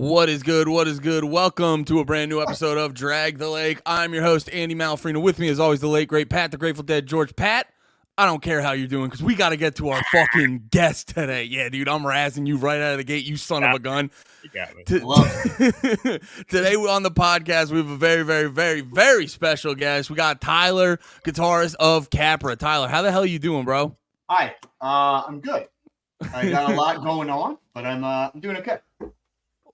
What is good? What is good? Welcome to a brand new episode of Drag the Lake. I'm your host, Andy Malfrino. With me, as always, the late, great Pat, the Grateful Dead George. Pat, I don't care how you're doing because we got to get to our fucking guest today. Yeah, dude, I'm razzing you right out of the gate, you son of a gun. You got me. Today on the podcast, we have a very, very, very, very special guest. We got Tyler, guitarist of Capra. Tyler, how the hell are you doing, bro? Hi, I'm good. I got a lot going on, but I'm doing okay.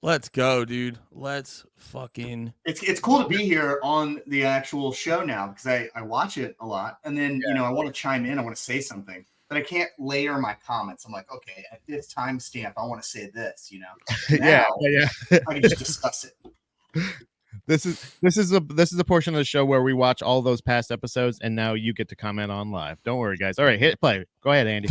Let's go, dude. Let's fucking. It's cool to be here on the actual show now because I watch it a lot, and then I want to chime in, I want to say something, but I can't layer my comments. I'm like, okay, at this timestamp, I want to say this. Yeah. I can just discuss it. This is a portion of the show where we watch all those past episodes, and now you get to comment on live. Don't worry, guys. All right, hit play. Go ahead, Andy.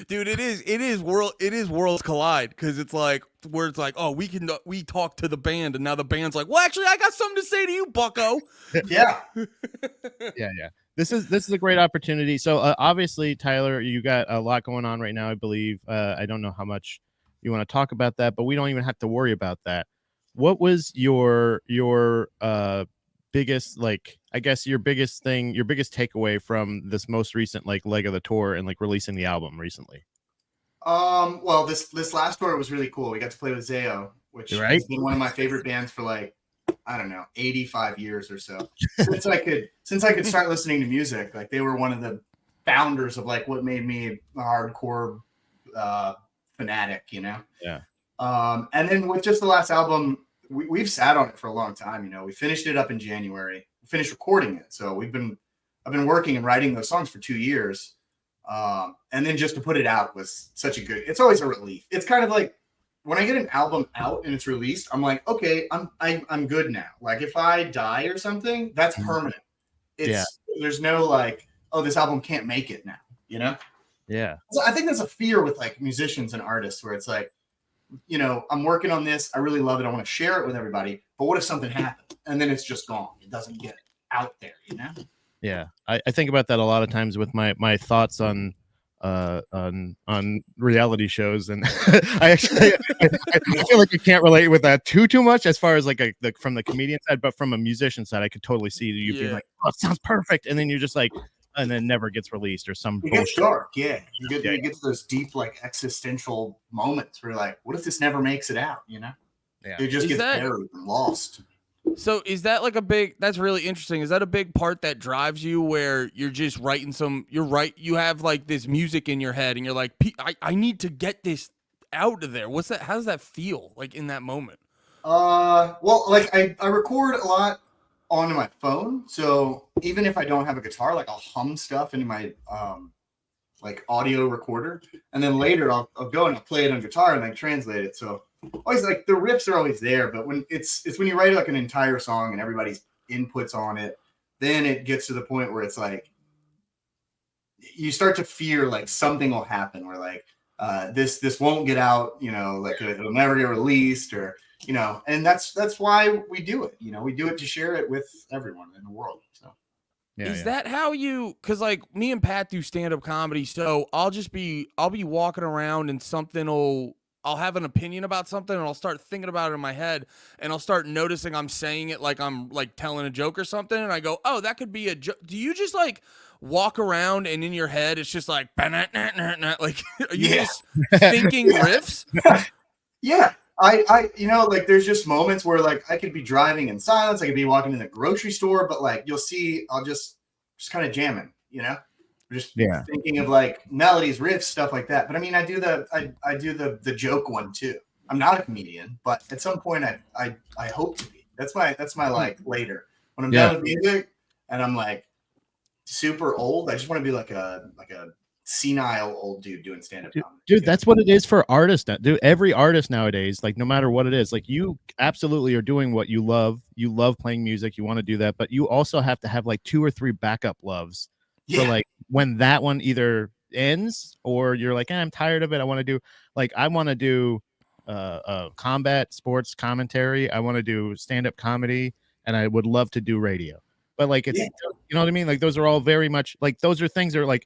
Dude, it is worlds collide because it's like where it's like, oh, we talk to the band, and now the band's like, well, actually, I got something to say to you, Bucko. Yeah. Yeah. This is a great opportunity. So obviously, Tyler, you got a lot going on right now. I believe. I don't know how much you want to talk about that, but we don't even have to worry about that. What was your biggest, like, I guess your biggest takeaway from this most recent leg of the tour and releasing the album recently? Well, this last tour was really cool. We got to play with Zayo, which has been one of my favorite bands for I don't know, 85 years or so. Since I could start listening to music, they were one of the founders of what made me a hardcore fanatic, Yeah. And then with just the last album, we've sat on it for a long time. We finished it up in January. We finished recording it, so I've been working and writing those songs for 2 years. And then just to put it out was such a good. It's always a relief. It's kind of like when I get an album out and it's released, I'm like, okay, I'm good now. If I die or something, that's permanent. There's no oh, this album can't make it now. Yeah. So I think that's a fear with musicians and artists where it's I'm working on this. I really love it. I want to share it with everybody. But what if something happened and then it's just gone? It doesn't get out there, Yeah. I think about that a lot of times with my thoughts on reality shows, and I feel like you can't relate with that too much as far as from the comedian side, but from a musician side, I could totally see you being like, oh, it sounds perfect, and then you're just like, and then never gets released or some it gets dark. You get to those deep existential moments where you're like, what if this never makes it out? It just gets buried and lost. So is that that's really interesting. Is that a big part that drives you where you're just writing you have this music in your head and you're like, I need to get this out of there. What's that? How does that feel in that moment? Well, I record a lot onto my phone. So even if I don't have a guitar, I'll hum stuff into my, audio recorder. And then later I'll go and I'll play it on guitar and translate it. So always the riffs are always there, but when it's when you write an entire song and everybody's inputs on it, then it gets to the point where it's you start to fear something will happen where this won't get out, it'll never get released or and that's why we do it. We do it to share it with everyone in the world. So is that how you, because me and Pat do stand-up comedy, so I'll be walking around and I'll have an opinion about something and I'll start thinking about it in my head and I'll start noticing I'm saying it like I'm telling a joke or something, and I go, oh, that could be a joke. Do you just walk around and in your head it's just are you just thinking riffs? Yeah. I there's just moments where I could be driving in silence, I could be walking in the grocery store, but you'll see I'll just kind of jamming, just thinking of melodies, riffs, stuff like that. But I mean, I do the joke one too. I'm not a comedian, but at some point I hope to be. That's my later when I'm done with music and I'm super old. I just want to be like a senile old dude doing stand-up comedy. Dude, that's what it is for artists now. Dude, every artist nowadays, no matter what it is, you absolutely are doing what you love. You love playing music, you want to do that, but you also have to have 2 or 3 backup loves for when that one either ends or you're I'm tired of it. I want to do combat sports commentary. I want to do stand-up comedy, and I would love to do radio. But it's you know what I mean? Those are all very much those are things that are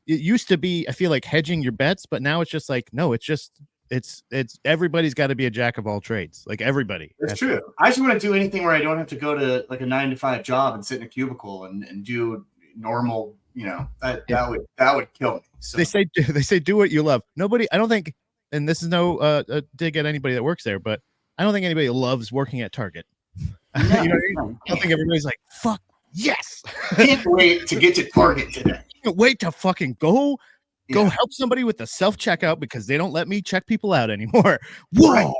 it used to be, I feel hedging your bets, but now it's just no, it's just it's everybody's got to be a jack of all trades. Like everybody. That's true. I just want to do anything where I don't have to go to like a 9-to-5 job and sit in a cubicle and do normal, that would kill me. So They say do what you love. Nobody, I don't think, and this is no dig at anybody that works there, but I don't think anybody loves working at Target. No, I don't think everybody's like, fuck yes. Can't wait to get to Target today. Can't wait to fucking go Yeah. help somebody with the self-checkout because they don't let me check people out anymore. Whoa. Right.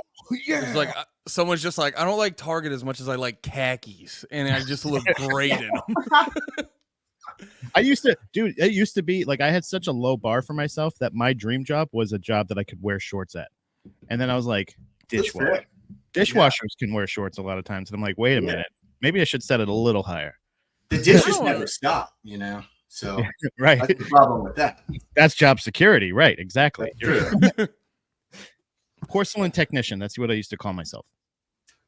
Yeah. It's like someone's just like, I don't like Target as much as I like khakis, and I just look great in them. It used to be like I had such a low bar for myself that my dream job was a job that I could wear shorts at. And then I was like, dishwasher. Dishwashers can wear shorts a lot of times. And I'm like, wait a minute, maybe I should set it a little higher. The dishes never stop, so Right. that's the problem with that. That's job security. Right. Exactly. True. Porcelain technician. That's what I used to call myself.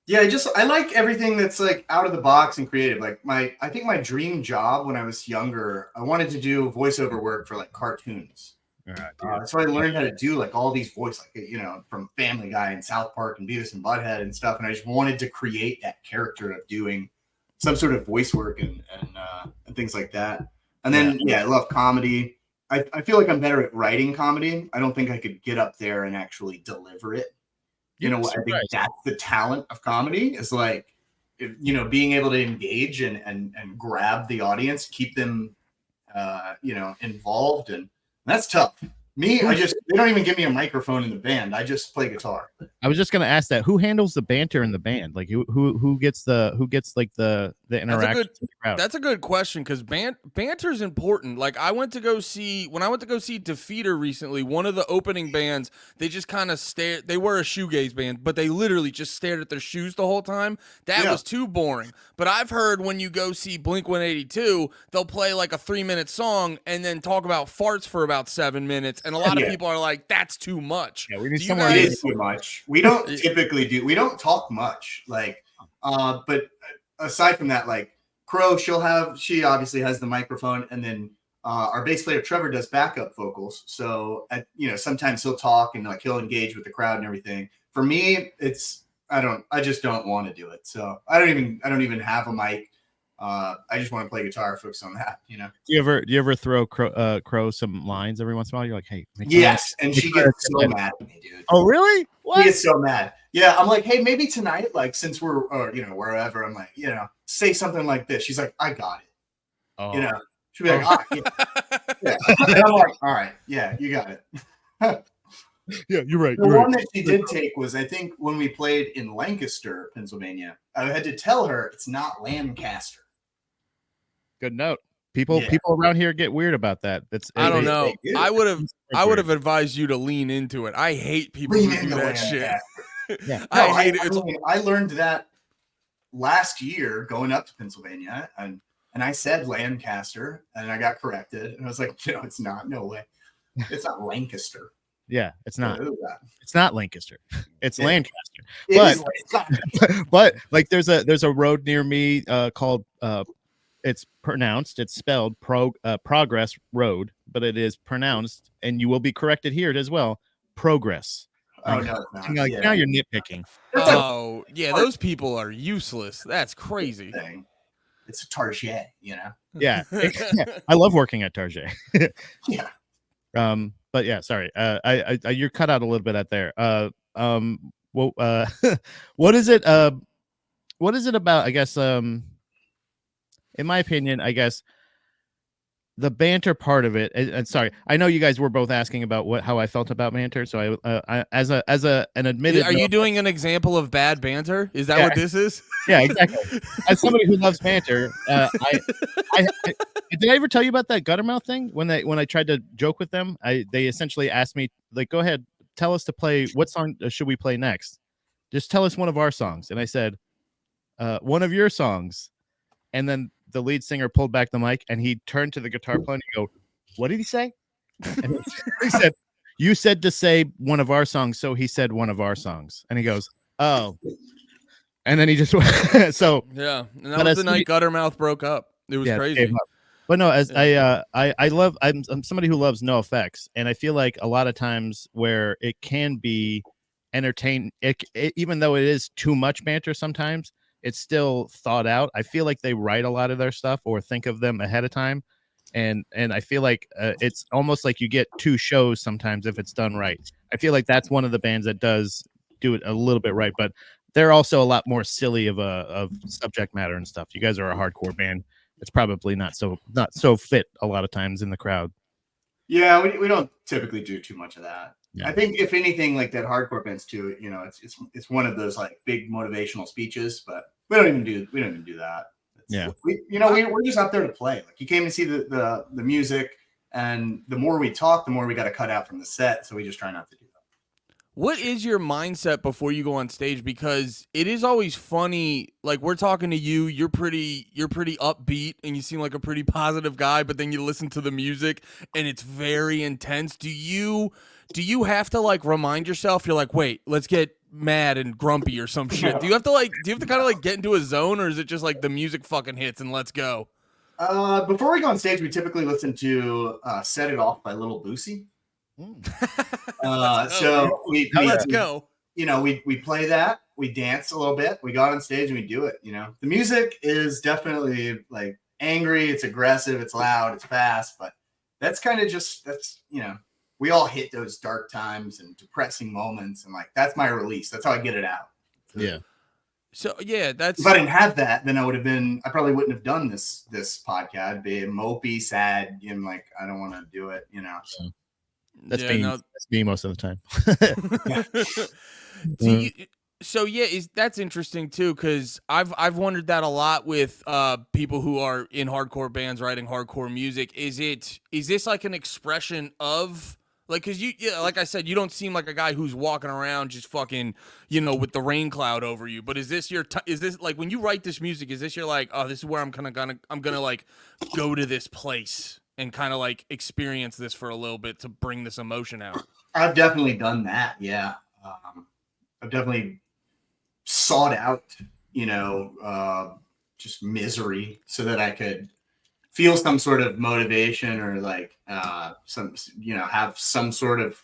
Yeah, I like everything that's like out of the box and creative. Like I think my dream job when I was younger, I wanted to do voiceover work for like cartoons. So I learned how to do like all these voice, like from Family Guy and South Park and Beavis and Butthead and stuff. And I just wanted to create that character of doing some sort of voice work and things like that. And then I love comedy. I feel like I'm better at writing comedy. I don't think I could get up there and actually deliver it. I think that's the talent of comedy is like, being able to engage and grab the audience, keep them, involved. And that's tough. Me, they don't even give me a microphone in the band. I just play guitar. I was just going to ask that. Who handles the banter in the band? Like who gets like the interaction with the crowd? That's a good question because banter's important. Like when I went to go see Defeater recently, one of the opening bands, they just kind of stared. They were a shoegaze band, but they literally just stared at their shoes the whole time. That was too boring. But I've heard when you go see Blink-182, they'll play like a 3-minute song and then talk about farts for about 7 minutes. And a lot of people are like, that's too much. Yeah, we need It is too much. We don't typically we don't talk much. Like, but aside from that, like Crow, she obviously has the microphone, and then our bass player Trevor does backup vocals. So sometimes he'll talk and like he'll engage with the crowd and everything. For me, I just don't want to do it. So I don't even have a mic. I just want to play guitar, focus on that. Do you ever throw Crow some lines every once in a while? You're like, hey, yes, and she gets so mad at me, dude. Oh, really? What? She gets so mad. Yeah, I'm like, hey, maybe tonight, like since we're wherever, I'm like, say something like this. She's like, I got it. Oh. She'll be like, all right, yeah. And I'm like, all right, yeah, you got it. Yeah, you're right. The one that she did take was, I think, when we played in Lancaster, Pennsylvania. I had to tell her it's not Lancaster. Good note. People around here get weird about that. I don't know. I would have advised you to lean into it. I hate people who do that shit. Yeah. I hate it. I learned that last year going up to Pennsylvania, and I said Lancaster, and I got corrected, and I was like, it's not. No way. It's not Lancaster. Yeah, it's not. It's not Lancaster. It's Lancaster. But like there's a road near me called it's spelled Progress Road, but it is pronounced, and you will be corrected here as well, Progress. Oh no, it's not. Like, now you're nitpicking. Oh yeah, those people are useless. That's crazy. It's a Target, Yeah. I love working at Target. Yeah. But yeah, sorry. I you're cut out a little bit at there. Well, what is it? What is it about? I guess, in my opinion, I guess the banter part of it. And sorry, I know you guys were both asking about how I felt about banter. So I as an admitted. Are you doing an example of bad banter? Is that what this is? Yeah, exactly. As somebody who loves banter, did I ever tell you about that Guttermouth thing when I tried to joke with them? They essentially asked me, like, go ahead, tell us to play. What song should we play next? Just tell us one of our songs. And I said, one of your songs. And then the lead singer pulled back the mic and he turned to the guitar player and he go, what did he say? And he said, you said to say one of our songs. So he said one of our songs. And he goes, oh. And then he just went. So yeah. And that was the night Guttermouth broke up. It was crazy. But no, as Yeah. I love I'm somebody who loves no effects, and I feel like a lot of times where it can be entertain even though it is too much banter sometimes, it's still thought out. I feel like they write a lot of their stuff or think of them ahead of time, and I feel like it's almost like you get two shows sometimes if it's done right. I feel like that's one of the bands that does do it a little bit right, but they're also a lot more silly of subject matter and stuff. You guys are a hardcore band. It's probably not so fit a lot of times in the crowd. Yeah, we don't typically do too much of that. Yeah. I think if anything, like that hardcore bands too, it's one of those like big motivational speeches, but we don't even do that. Yeah. We're just out there to play. Like you came to see the music, and the more we talk, the more we got to cut out from the set. So we just try not to do that. What is your mindset before you go on stage? Because it is always funny. Like we're talking to you, you're pretty upbeat and you seem like a pretty positive guy, but then you listen to the music and it's very intense. Do you have to like remind yourself, you're like, wait, let's get mad and grumpy or some shit? Do you have to kind of like get into a zone, or is it just like the music fucking hits and let's go? Before we go on stage, we typically listen to Set It Off by Little Boosie. Let's go. We play that, we dance a little bit, we go on stage and we do it. The music is definitely like angry, it's aggressive, it's loud, it's fast, but that's kind of we all hit those dark times and depressing moments, and like that's my release. That's how I get it out. Yeah. So yeah, that's if I didn't have that, then I probably wouldn't have done this podcast, be mopey, sad, and like I don't want to do it, So. That's me most of the time. That's interesting too, because I've wondered that a lot with people who are in hardcore bands writing hardcore music. Is this like an expression of like, because like I said, you don't seem like a guy who's walking around just fucking with the rain cloud over you. But is this is this like when you write this music? Is this your like, oh, this is where I'm gonna like go to this place and kind of like experience this for a little bit to bring this emotion out? I've definitely done that. Yeah. I've definitely sought out, just misery so that I could feel some sort of motivation or like have some sort of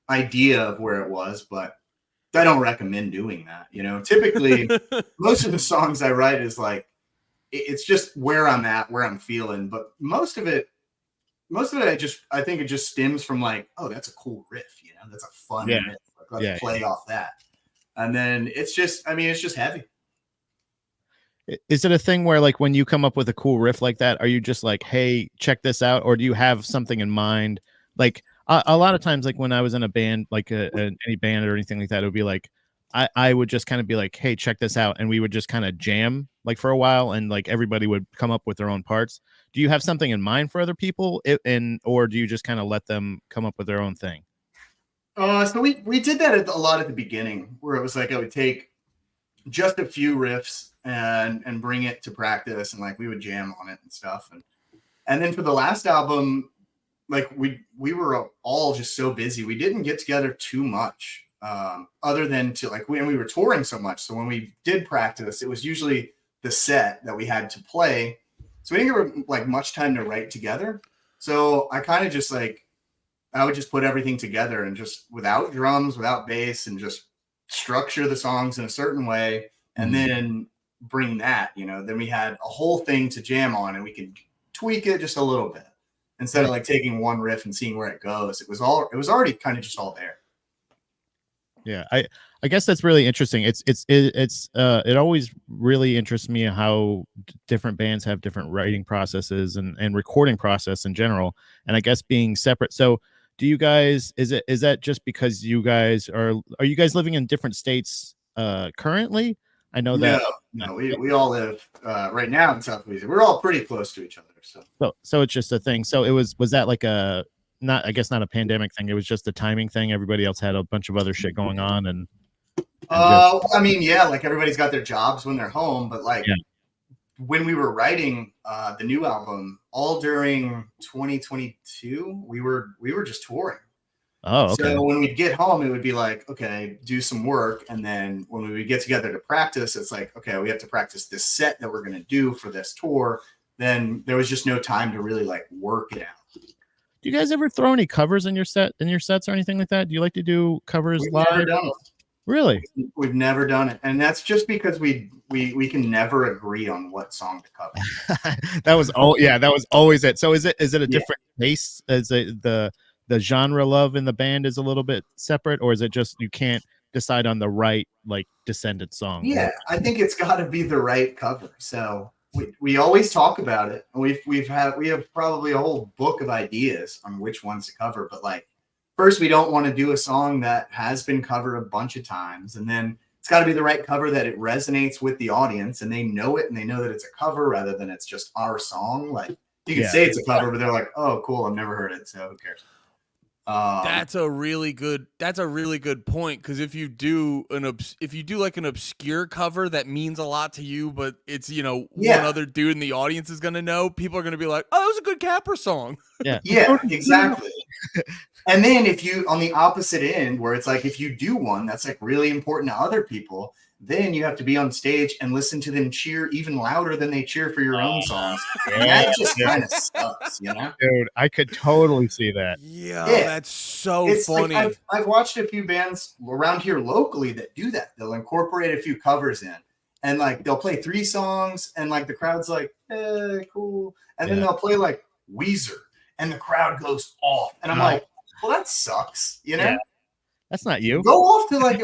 idea of where it was, but I don't recommend doing that. Typically most of the songs I write is like, it's just where I'm at, where I'm feeling, but most of it, I think it just stems from like, oh, that's a cool riff, that's a fun riff. Like, let's play off that. And then it's just heavy. Is it a thing where like when you come up with a cool riff like that, are you just like, hey, check this out? Or do you have something in mind? Like a lot of times, like when I was in a band, like any band or anything like that, it would be like, I would just kind of be like, hey, check this out. And we would just kind of jam like for a while, and like everybody would come up with their own parts. Do you have something in mind for other people, or do you just kind of let them come up with their own thing? So we did that a lot at the beginning, where it was like I would take just a few riffs and bring it to practice, and like we would jam on it and stuff. And then for the last album, like we were all just so busy, we didn't get together too much, other than to like when we were touring so much. So when we did practice, it was usually the set that we had to play. So we didn't get like much time to write together. So I kind of just like, I would just put everything together and just without drums, without bass, and just structure the songs in a certain way, and then bring that, then we had a whole thing to jam on, and we could tweak it just a little bit instead of like taking one riff and seeing where it goes. It was already kind of just all there. Yeah, I guess that's really interesting. It always really interests me how different bands have different writing processes and recording process in general, and I guess being separate. So do you guys, is that just because you guys are you guys living in different states currently? I know that no, we all live right now in South Louisiana. We're all pretty close to each other, so it's just a thing. So was that like a not a pandemic thing, it was just a timing thing? Everybody else had a bunch of other shit going on, and I mean, yeah, like everybody's got their jobs when they're home, but like when we were writing the new album, all during 2022, we were just touring. Oh, okay. So when we'd get home, it would be like, okay, do some work. And then when we would get together to practice, it's like, okay, we have to practice this set that we're going to do for this tour. then there was just no time to really like work it out. Do you guys ever throw any covers in your sets or anything like that? Do you like to do covers We've live? never done it. Really? We've never done it, and that's just because we can never agree on what song to cover. That was always it. So is it a different pace? Is it the genre love in the band is a little bit separate, or is it just you can't decide on the right like Descendant song? Yeah, I think it's got to be the right cover. So we always talk about it. We have probably a whole book of ideas on which ones to cover, but like first we don't want to do a song that has been covered a bunch of times, and then it's got to be the right cover that it resonates with the audience and they know it and they know that it's a cover rather than it's just our song. Like you can say it's a cover, but they're like, oh, cool, I've never heard it, so who cares? That's a really good point, because if you do like an obscure cover that means a lot to you, but it's one other dude in the audience is gonna know, people are gonna be like, oh, that was a good Capra song. Yeah, exactly. And then if you on the opposite end, where it's like if you do one that's like really important to other people, then you have to be on stage and listen to them cheer even louder than they cheer for your own songs. And that just kind of sucks, Dude, I could totally see that. Yeah, that's so funny. Like I've watched a few bands around here locally that do that. They'll incorporate a few covers in, and like they'll play 3 songs, and like the crowd's like, cool. And then they'll play like Weezer, and the crowd goes off. And I'm like, well, that sucks, Yeah. That's not you. Go off to like,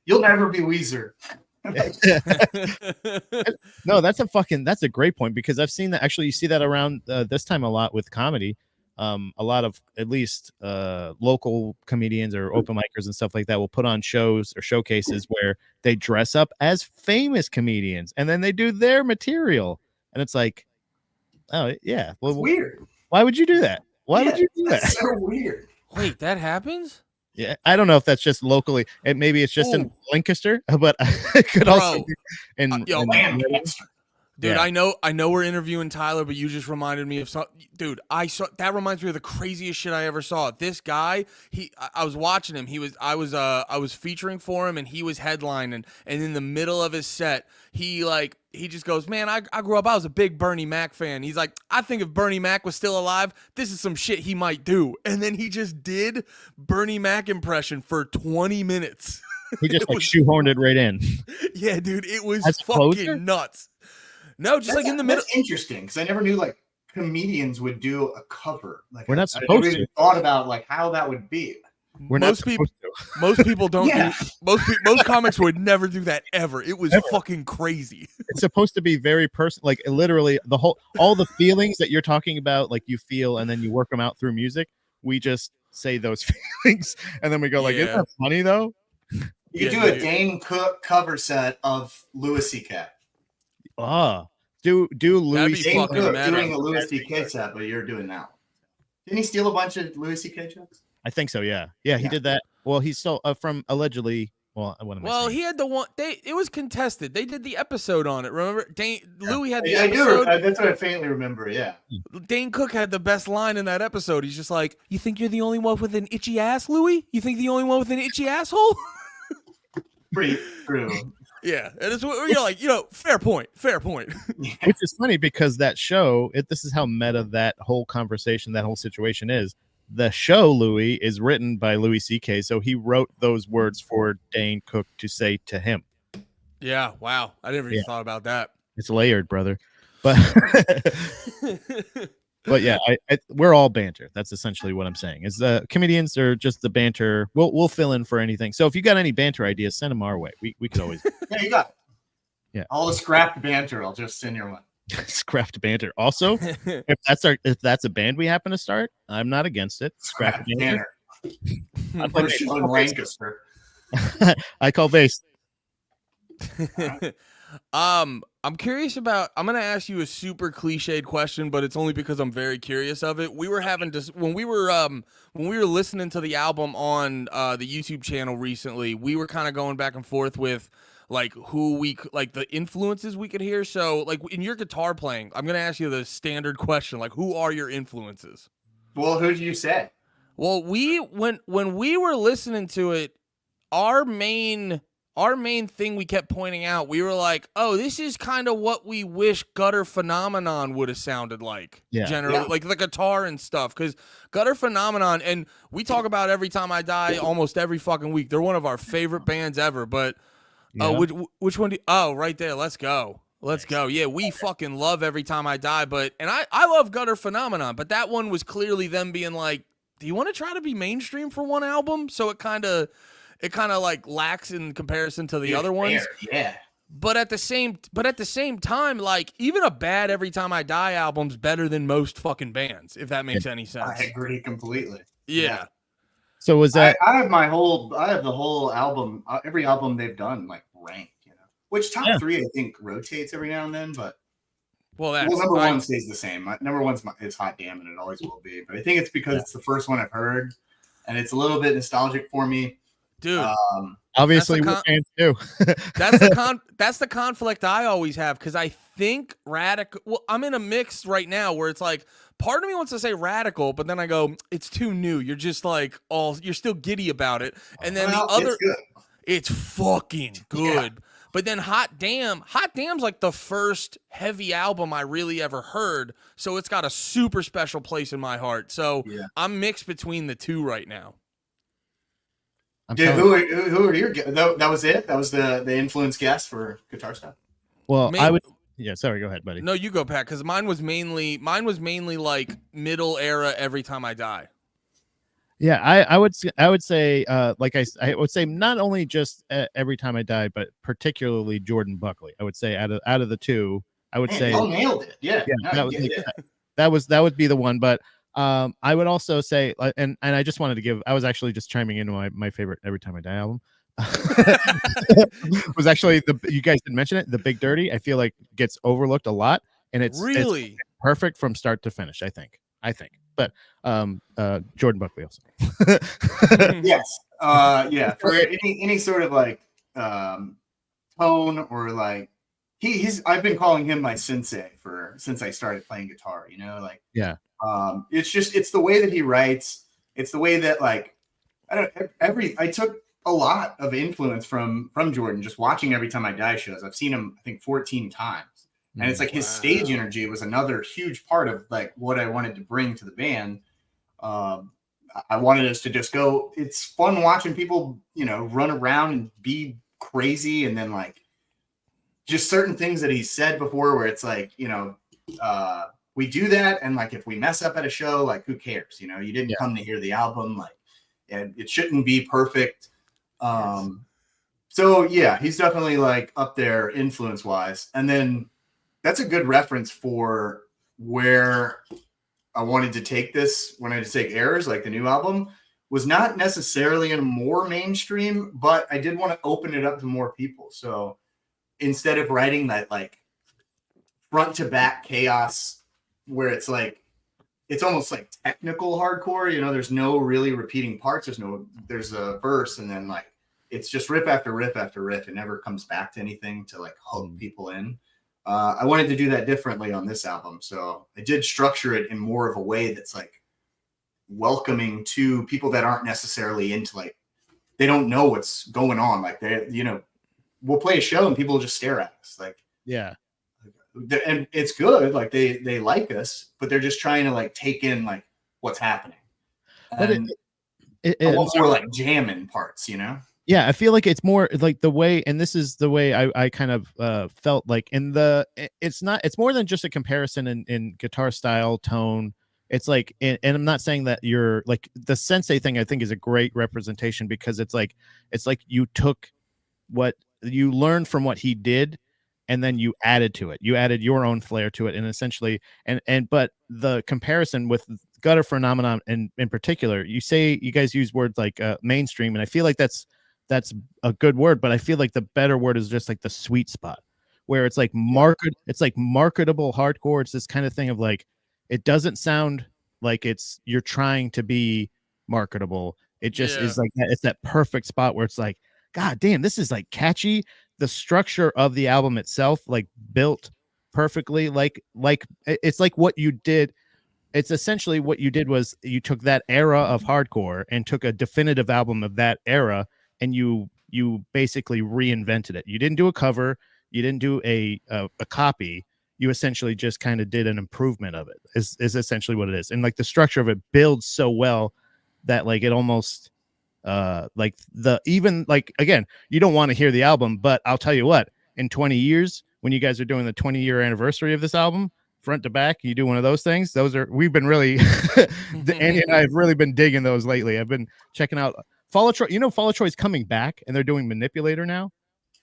you'll never be Weezer. No, that's a great point, because I've seen that. Actually, you see that around this time a lot with comedy. A lot of at least local comedians or open micers and stuff like that will put on shows or showcases where they dress up as famous comedians and then they do their material, and it's like, oh yeah, well, it's weird. Why would you do that? Why would you do that? That's so weird. Wait, that happens? Yeah, I don't know if that's just locally, and maybe it's just in Lancaster, but it could also be in Lancaster. Dude, I know we're interviewing Tyler, but you just reminded me of something. Dude, that reminds me of the craziest shit I ever saw. This guy, I was watching him. I was featuring for him, and he was headlining. And in the middle of his set, he just goes, "Man, I grew up. I was a big Bernie Mac fan." He's like, "I think if Bernie Mac was still alive, this is some shit he might do." And then he just did Bernie Mac impression for 20 minutes. He just shoehorned it right in. Yeah, dude, it was fucking nuts. No, just like in the middle. That's interesting, because I never knew like comedians would do a cover. Like we're not supposed to. Thought about like how that would be. Most people don't. Yeah. Most comics would never do that ever. It was fucking crazy. It's supposed to be very personal, like literally all the feelings that you're talking about, like you feel, and then you work them out through music. We just say those feelings, and then we go like, "Isn't that funny though?" You could do a Dane Cook cover set of Louis C.K. Do Louis C.K. doing a Louis C.K. set, but you're doing that. Didn't he steal a bunch of Louis C.K. jokes? I think so. Yeah, he did that. Well, he stole from allegedly. Well, what am I saying? He had the one. It was contested. They did the episode on it. Remember, Louis had the episode. That's what I faintly remember. Yeah. Dane Cook had the best line in that episode. He's just like, "You think you're the only one with an itchy ass, Louis? You think the only one with an itchy asshole?" Pretty true. Yeah, and it's what you're like, fair point. Which is funny because that show, this is how meta that whole conversation, that whole situation is. The show, Louis, is written by Louis C.K., so he wrote those words for Dane Cook to say to him. Yeah, wow. I never even thought about that. It's layered, brother. But but yeah, we're all banter. That's essentially what I'm saying. Is the comedians are just the banter. We'll fill in for anything. So if you got any banter ideas, send them our way. We could always. Yeah, you got it. Yeah. All the scrapped banter, I'll just send your one. Scrapped banter. Also, if that's a band we happen to start, I'm not against it. Scrapped banter. I put Sean Lancaster. I call bass. I'm curious about. I'm gonna ask you a super cliched question, but it's only because I'm very curious of it. We were having when we were listening to the album on the YouTube channel recently. We were kind of going back and forth with like the influences we could hear. So like in your guitar playing, I'm gonna ask you the standard question, like who are your influences? Well, who did you say? Well, when we were listening to it, our main our main thing we kept pointing out, we were like, oh, this is kind of what we wish Gutter Phenomenon would have sounded like. Yeah. Generally, like the guitar and stuff. Because Gutter Phenomenon, and we talk about Every Time I Die almost every fucking week. They're one of our favorite bands ever. But which one right there. Let's go. Let's go. Yeah, we fucking love Every Time I Die. And I love Gutter Phenomenon. But that one was clearly them being like, do you want to try to be mainstream for one album? So it kind of like lacks in comparison to the other ones. Yeah. But at the same time, like even a bad Every Time I Die album's better than most fucking bands, if that makes any sense. I agree completely. Yeah. So was that I have the whole album, every album they've done like ranked, which top 3 I think rotates every now and then, but number 1 stays the same. Number 1's it's Hot Damn, and it always will be. But I think it's because it's the first one I've heard, and it's a little bit nostalgic for me. Dude, obviously we're fans too. That's the conflict I always have, because I think Radical. Well, I'm in a mix right now where it's like part of me wants to say Radical, but then I go, it's too new. You're just like you're still giddy about it, and then the other, it's fucking good. Yeah. But then Hot Damn's like the first heavy album I really ever heard, so it's got a super special place in my heart. So I'm mixed between the two right now. Dude, who are your? That was it. That was the influence guest for Guitar Stuff. Well, I would. Yeah, sorry. Go ahead, buddy. No, you go, Pat. Because mine was mainly like middle era. Every Time I Die. Yeah, I would say like I would say not only just Every Time I Die, but particularly Jordan Buckley. I would say out of the two, I would say nailed it. Yeah, that would be the one. But I would also say, and I just wanted to give. I was actually just chiming into my favorite Every Time I Die album. Was actually you guys didn't mention it. The Big Dirty. I feel like gets overlooked a lot, and it's perfect from start to finish. I think. But Jordan Buckley also. Yes. Yeah. For any sort of like tone or like I've been calling him my sensei since I started playing guitar. It's the way that he writes. It's the way that like I took a lot of influence from Jordan just watching Every Time I Die shows. I've seen him I think 14 times. And it's like his stage energy was another huge part of like what I wanted to bring to the band. I wanted us to just go. It's fun watching people, run around and be crazy. And then like just certain things that he said before where it's like, we do that. And like, if we mess up at a show, like who cares? You didn't come to hear the album. Like, and it shouldn't be perfect. So yeah, he's definitely like up there influence wise. And then that's a good reference for where I wanted to take this when I take Errors, like the new album, was not necessarily in more mainstream, but I did want to open it up to more people. So instead of writing that like front to back chaos where it's like, it's almost like technical hardcore, there's no really repeating parts. There's a verse and then like, it's just riff after riff after riff. It never comes back to anything to like hook people in. I wanted to do that differently on this album. So I did structure it in more of a way that's like welcoming to people that aren't necessarily into like, they don't know what's going on. Like we'll play a show and people will just stare at us. Like, yeah. And it's good. Like they like us, but they're just trying to like take in like what's happening. And I want more like jamming parts, Yeah, I feel like it's more like the way, and this is the way I kind of felt like it's more than just a comparison in guitar style, tone. It's like, and I'm not saying that you're like the Sensei thing, I think is a great representation because it's like you took what you learned from what he did and then you added to it. You added your own flair to it. And essentially, but the comparison with Gutter Phenomenon in particular, you guys use words like mainstream, and I feel like that's a good word, but I feel like the better word is just like the sweet spot where it's like marketable hardcore. It's this kind of thing of like, it doesn't sound like you're trying to be marketable. It just is like that. It's that perfect spot where it's like, God damn, this is like catchy. The structure of the album itself, like built perfectly, like it's like what you did. It's essentially what you did was you took that era of hardcore and took a definitive album of that era and you you basically reinvented it. You didn't do a cover, you didn't do a copy. You essentially just kind of did an improvement of it. Is essentially what it is. And like the structure of it builds so well that like it almost like the even like again, you don't want to hear the album, but I'll tell you what, in 20 years when you guys are doing the 20-year anniversary of this album, front to back, you do one of those things. Those are we've been really Andy and I have really been digging those lately. I've been checking out Follow Troy. You know, Follow Troy's coming back and they're doing Manipulator now.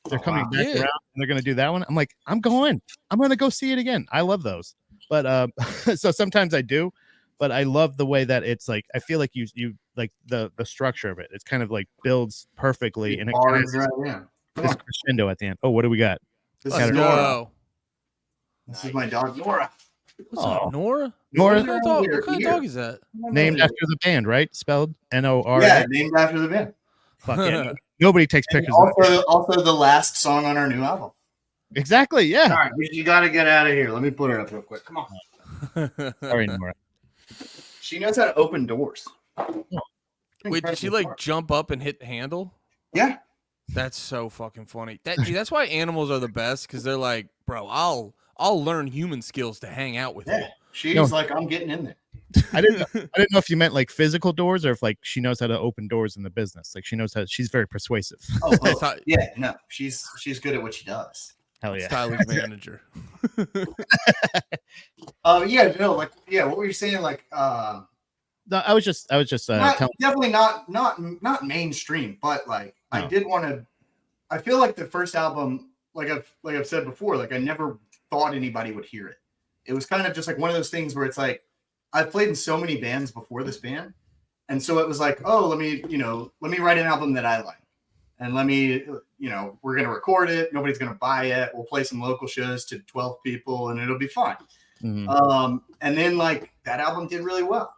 They're coming back around and they're going to do that one. I'm like, I'm going to go see it again. I love those. But so sometimes I do, but I love the way that it's like, I feel like you like the structure of it. It's kind of like builds perfectly and it kind of this crescendo at the end. Oh, what do we got? This is Nora. This is my dog, Nora. What's up, Nora? Nora. What kind of dog is that? Named after the band, right? Spelled Nora. Yeah, named after the band. Fuck yeah. Nobody takes pictures. Also, the last song on our new album. Exactly. Yeah. All right, you got to get out of here. Let me put her up real quick. Come on. Sorry, Nora. She knows how to open doors. Wait, did she like jump up and hit the handle? Yeah. That's so fucking funny. That's why animals are the best because they're like, bro, I'll learn human skills to hang out with you. She's like, I'm getting in there. I didn't know if you meant like physical doors or if like she knows how to open doors in the business. Like she knows how. She's very persuasive. Yeah, no, she's good at what she does. Hell yeah, Tyler's manager. What were you saying? Like, no, I was just definitely not mainstream, but like no. I did want to. I feel like the first album, like I've said before, like I never thought anybody would hear it. It was kind of just like one of those things where it's like I've played in so many bands before this band, and so it was like, oh, let me write an album that I like, and we're gonna record it. Nobody's gonna buy it. We'll play some local shows to 12 people, and it'll be fun. Mm-hmm. And then like that album did really well,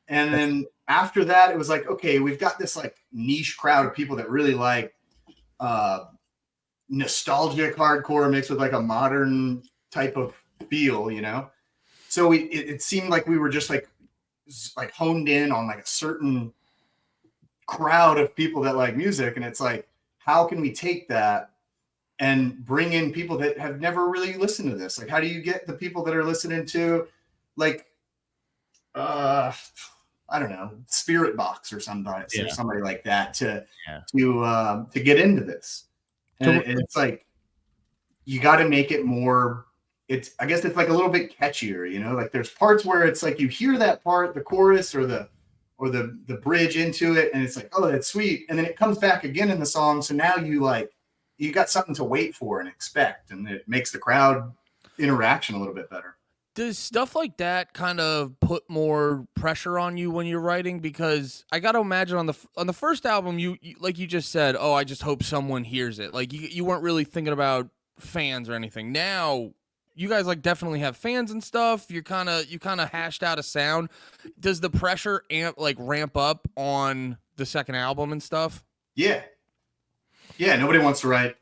and then after that, it was like, okay, we've got this like niche crowd of people that really like nostalgic hardcore mixed with like a modern type of feel, so it seemed like we were just like honed in on like a certain crowd of people that like music, and it's like, how can we take that and bring in people that have never really listened to this? Like, how do you get the people that are listening to like I don't know, Spirit Box or somebody or somebody like that to get into this? And it's like you got to make it more. I guess it's like a little bit catchier, like there's parts where it's like you hear that part, the chorus or the bridge into it, and it's like, oh, that's sweet, and then it comes back again in the song. So now you got something to wait for and expect, and it makes the crowd interaction a little bit better. Does stuff like that kind of put more pressure on you when you're writing? Because I got to imagine on the first album, you like you just said, oh, I just hope someone hears it. Like you weren't really thinking about fans or anything. Now you guys like definitely have fans and stuff. You kind of hashed out a sound. Does the pressure ramp up on the second album and stuff? Yeah. Nobody wants to write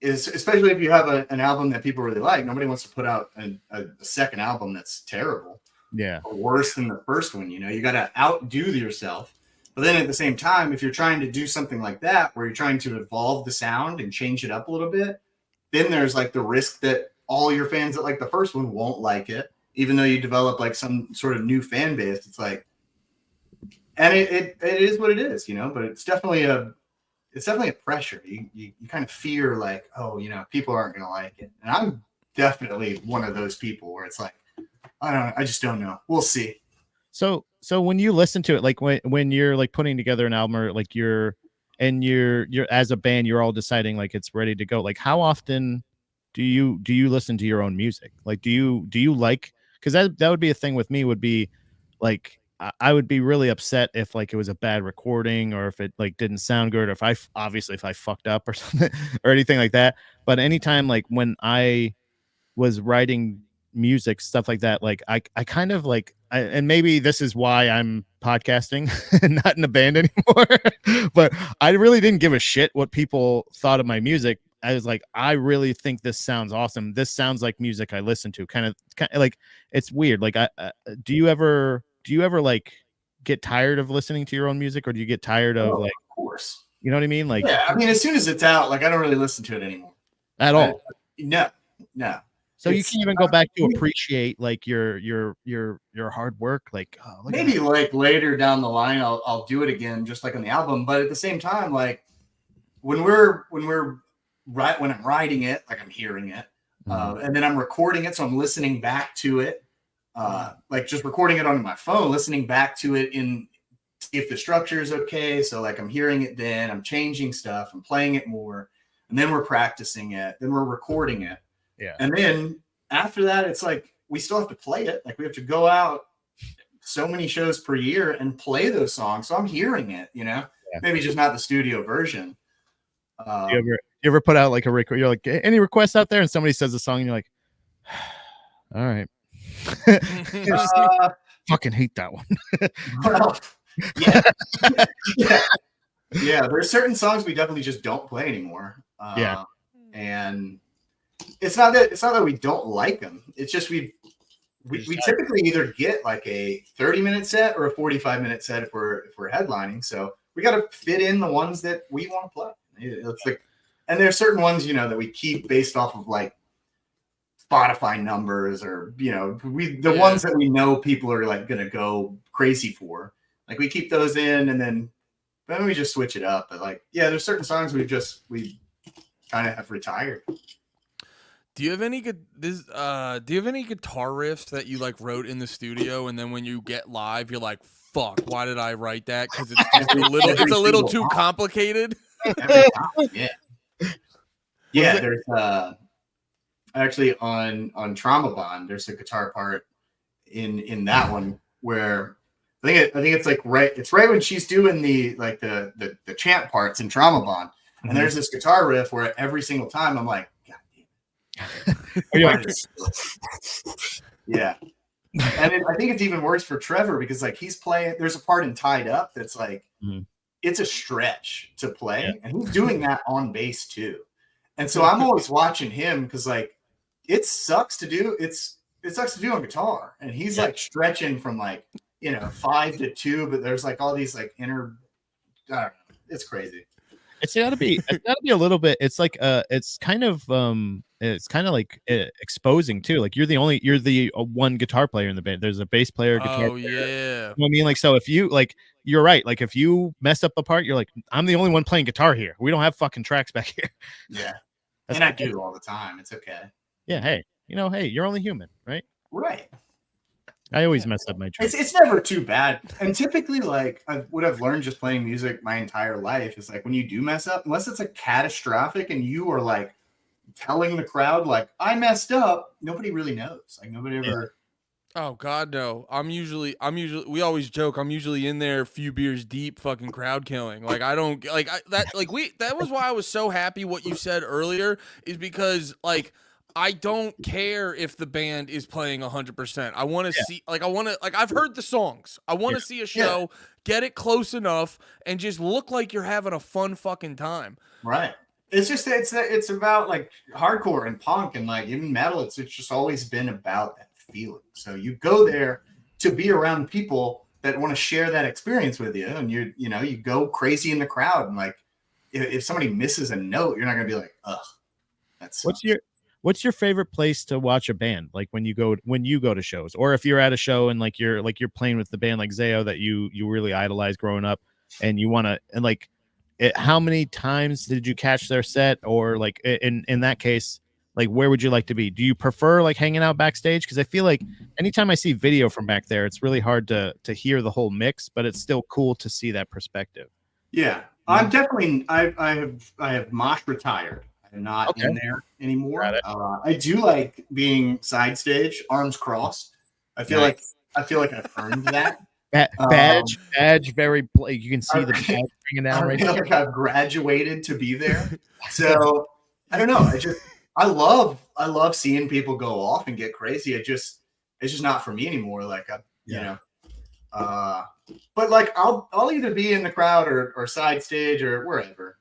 especially if you have an album that people really like. Nobody wants to put out a second album that's terrible. Yeah. Or worse than the first one. You got to outdo yourself. But then at the same time, if you're trying to do something like that, where you're trying to evolve the sound and change it up a little bit, then there's like the risk that all your fans that like the first one won't like it, even though you develop like some sort of new fan base. It's like, and it is what it is, but it's definitely a pressure. You kind of fear like, oh, people aren't going to like it. And I'm definitely one of those people where it's like, I just don't know. We'll see. So when you listen to it, like when you're like putting together an album or like you're as a band, you're all deciding like it's ready to go. Like how often do you listen to your own music? Like, do you like, because that would be a thing with me, would be like, I would be really upset if like it was a bad recording or if it like didn't sound good or if I fucked up or something or anything like that. But anytime like when I was writing music, stuff like that, like I kind of like, and maybe this is why I'm podcasting and not in a band anymore, but I really didn't give a shit what people thought of my music. I was like, I really think this sounds awesome. This sounds like music I listen to. Kind of like, it's weird. Like, do you ever like get tired of listening to your own music, or do you get tired of like? Of course. You know what I mean? Like, yeah, I mean, as soon as it's out, like I don't really listen to it anymore at all. No. So you It's can even go back to appreciate like your hard work. Like, oh, look maybe at that. like later down the line, I'll do it again, just like on the album. But at the same time, like when I'm writing it, like I'm hearing it, and then I'm recording it, so I'm listening back to it, like just recording it on my phone, listening back to it in see if the structure is okay. So like I'm hearing it, then I'm changing stuff, I'm playing it more, and then we're practicing it, then we're recording it. Yeah. And then after that, it's like we still have to play it. Like we have to go out so many shows per year and play those songs. So I'm hearing it, maybe just not the studio version. You ever put out like a record? You're like, any requests out there? And somebody says a song, and you're like, all right. Fucking hate that one. Well, yeah. Yeah. There's certain songs we definitely just don't play anymore. And it's not that we don't like them. It's just we typically either get like a 30-minute set or a 45-minute set if we're headlining. So we got to fit in the ones that we want to play. It's like, and there's certain ones that we keep based off of like Spotify numbers or the ones that we know people are like gonna go crazy for. Like we keep those in, and then we just switch it up. But like, there's certain songs we kind of have retired. Do you have any guitar riffs that you like wrote in the studio, and then when you get live, you're like, "Fuck, why did I write that?" Because it's just a little too complicated. Every time, yeah. There's actually on Trauma Bond, there's a guitar part in that one where I think it's like it's right when she's doing the chant parts in Trauma Bond, and there's this guitar riff where every single time I'm like, yeah. And I think it's even worse for Trevor because like he's playing. There's a part in Tied Up that's like it's a stretch to play, and he's doing that on bass too. And so I'm always watching him because like it sucks to do. It sucks to do on guitar, and he's like stretching from like 5 to 2, but there's like all these like inner. I don't know, it's crazy. It's gotta be a little bit. It's like it's kind of like exposing too. Like you're the one guitar player in the band. There's a bass player, guitar player. Yeah. You know what I mean? Like, so if you like, you're right. Like if you mess up a part, you're like, I'm the only one playing guitar here. We don't have fucking tracks back here. Yeah. And I do all the time. It's okay. Yeah. Hey, hey, you're only human, right? Right. I always mess up my tracks. It's never too bad. And typically, like what I've learned just playing music my entire life is like when you do mess up, unless it's like catastrophic and you are like telling the crowd like I messed up, nobody really knows. Like nobody ever. Oh God, no. I'm usually we always joke, I'm usually in there a few beers deep fucking crowd killing. Like I don't like that was why I was so happy what you said earlier is because like I don't care if the band is playing 100%. I want to see I've heard the songs. I want to see a show, get it close enough and just look like you're having a fun fucking time. Right. It's just it's about like hardcore and punk and like even metal. It's just always been about that feeling. So you go there to be around people that want to share that experience with you, and you go crazy in the crowd. And like if somebody misses a note, you're not gonna be like, ugh. That's What's your favorite place to watch a band? Like when you go to shows, or if you're at a show and like you're playing with the band like Zayo that you really idolized growing up, and you want to and like. How many times did you catch their set, or like in that case, like where would you like to be? Do you prefer like hanging out backstage? Because I feel like anytime I see video from back there, it's really hard to hear the whole mix, but it's still cool to see that perspective. Yeah, I'm definitely I have mosh retired. I'm not in there anymore. I do like being side stage, arms crossed. I feel like I've earned that. Badge, very. You can see the badge bringing down right now. I feel like I've graduated to be there. So I don't know. I love seeing people go off and get crazy. It's just not for me anymore. Like but like I'll either be in the crowd or side stage or wherever.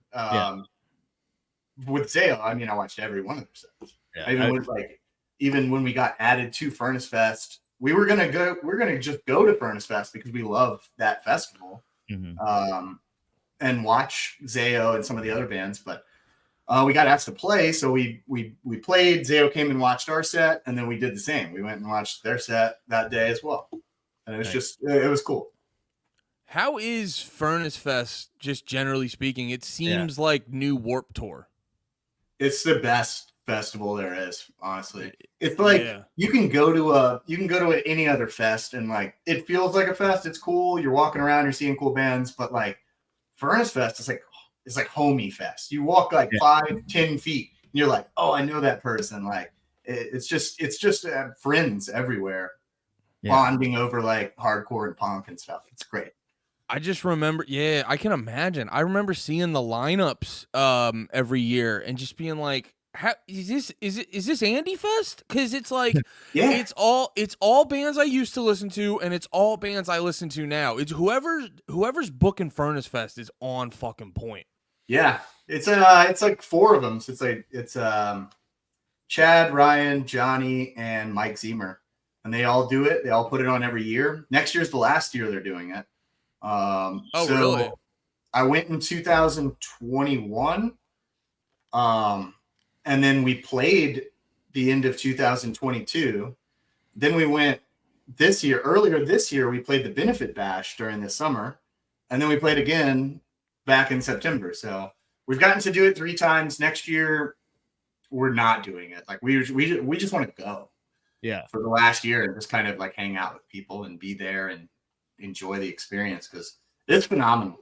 With Zayo, I mean, I watched every one of their sets. Yeah, even when we got added to Furnace Fest. We're gonna just go to Furnace Fest because we love that festival. and watch Zayo and some of the other bands, but we got asked to play, so we played. Zayo came and watched our set, and then we did the same. We went and watched their set that day as well, and it was it was cool. How is Furnace Fest, just generally speaking? It seems like new Warped Tour. It's the best festival there is, honestly. It's like you can go to any other fest and like it feels like a fest. It's cool. You're walking around, you're seeing cool bands, but like Furnace Fest is like homey fest. You walk like 5-10 feet and you're like, oh, I know that person. Like it's just friends everywhere bonding over like hardcore and punk and stuff. It's great. I just remember, I can imagine. I remember seeing the lineups every year and just being like, how is this Andy Fest? Because it's like it's all bands I used to listen to, and it's all bands I listen to now. It's whoever's booking Furnace Fest is on fucking point. Yeah, it's like 4 of them. So it's Chad, Ryan, Johnny, and Mike Zemer, and they all do it. They all put it on every year. Next year's the last year they're doing it. Really? I went in 2021. And then we played the end of 2022. Then we went earlier this year, we played the Benefit Bash during the summer. And then we played again back in September. So we've gotten to do it 3 times. Next year, we're not doing it. Like we just want to go. Yeah. For the last year and just kind of like hang out with people and be there and enjoy the experience because it's phenomenal.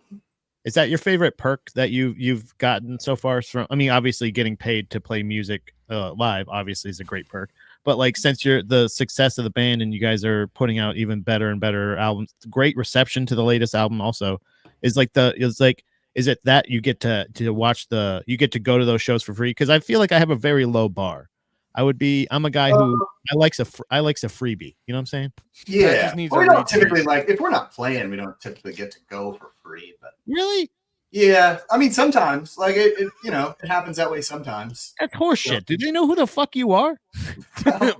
Is that your favorite perk that you've gotten so far? From, I mean, obviously getting paid to play music live obviously is a great perk, but like since you're the success of the band and you guys are putting out even better and better albums, great reception to the latest album also is it that you get to watch you get to go to those shows for free? Because I feel like I have a very low bar. I'm a guy who I likes a freebie. You know what I'm saying? Yeah. We don't typically if we're not playing, we don't typically get to go for free. But really, yeah. I mean, sometimes it happens that way sometimes. That's horseshit. Do they know who the fuck you are?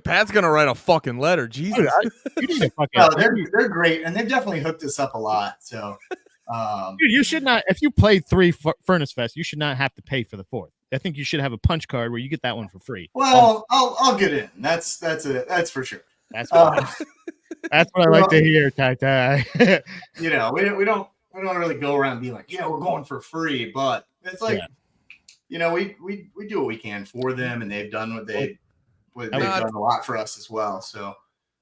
Pat's gonna write a fucking letter. Jesus, they're great, and they've definitely hooked us up a lot. So, dude, you should not. If you played 3 Furnace Fest, you should not have to pay for the 4th. I think you should have a punch card where you get that one for free. Well, I'll get in. That's for sure. That's what I like to hear, Tai. We don't really go around being like, we're going for free, but it's like, we do what we can for them, and they've done they've done a lot for us as well. So.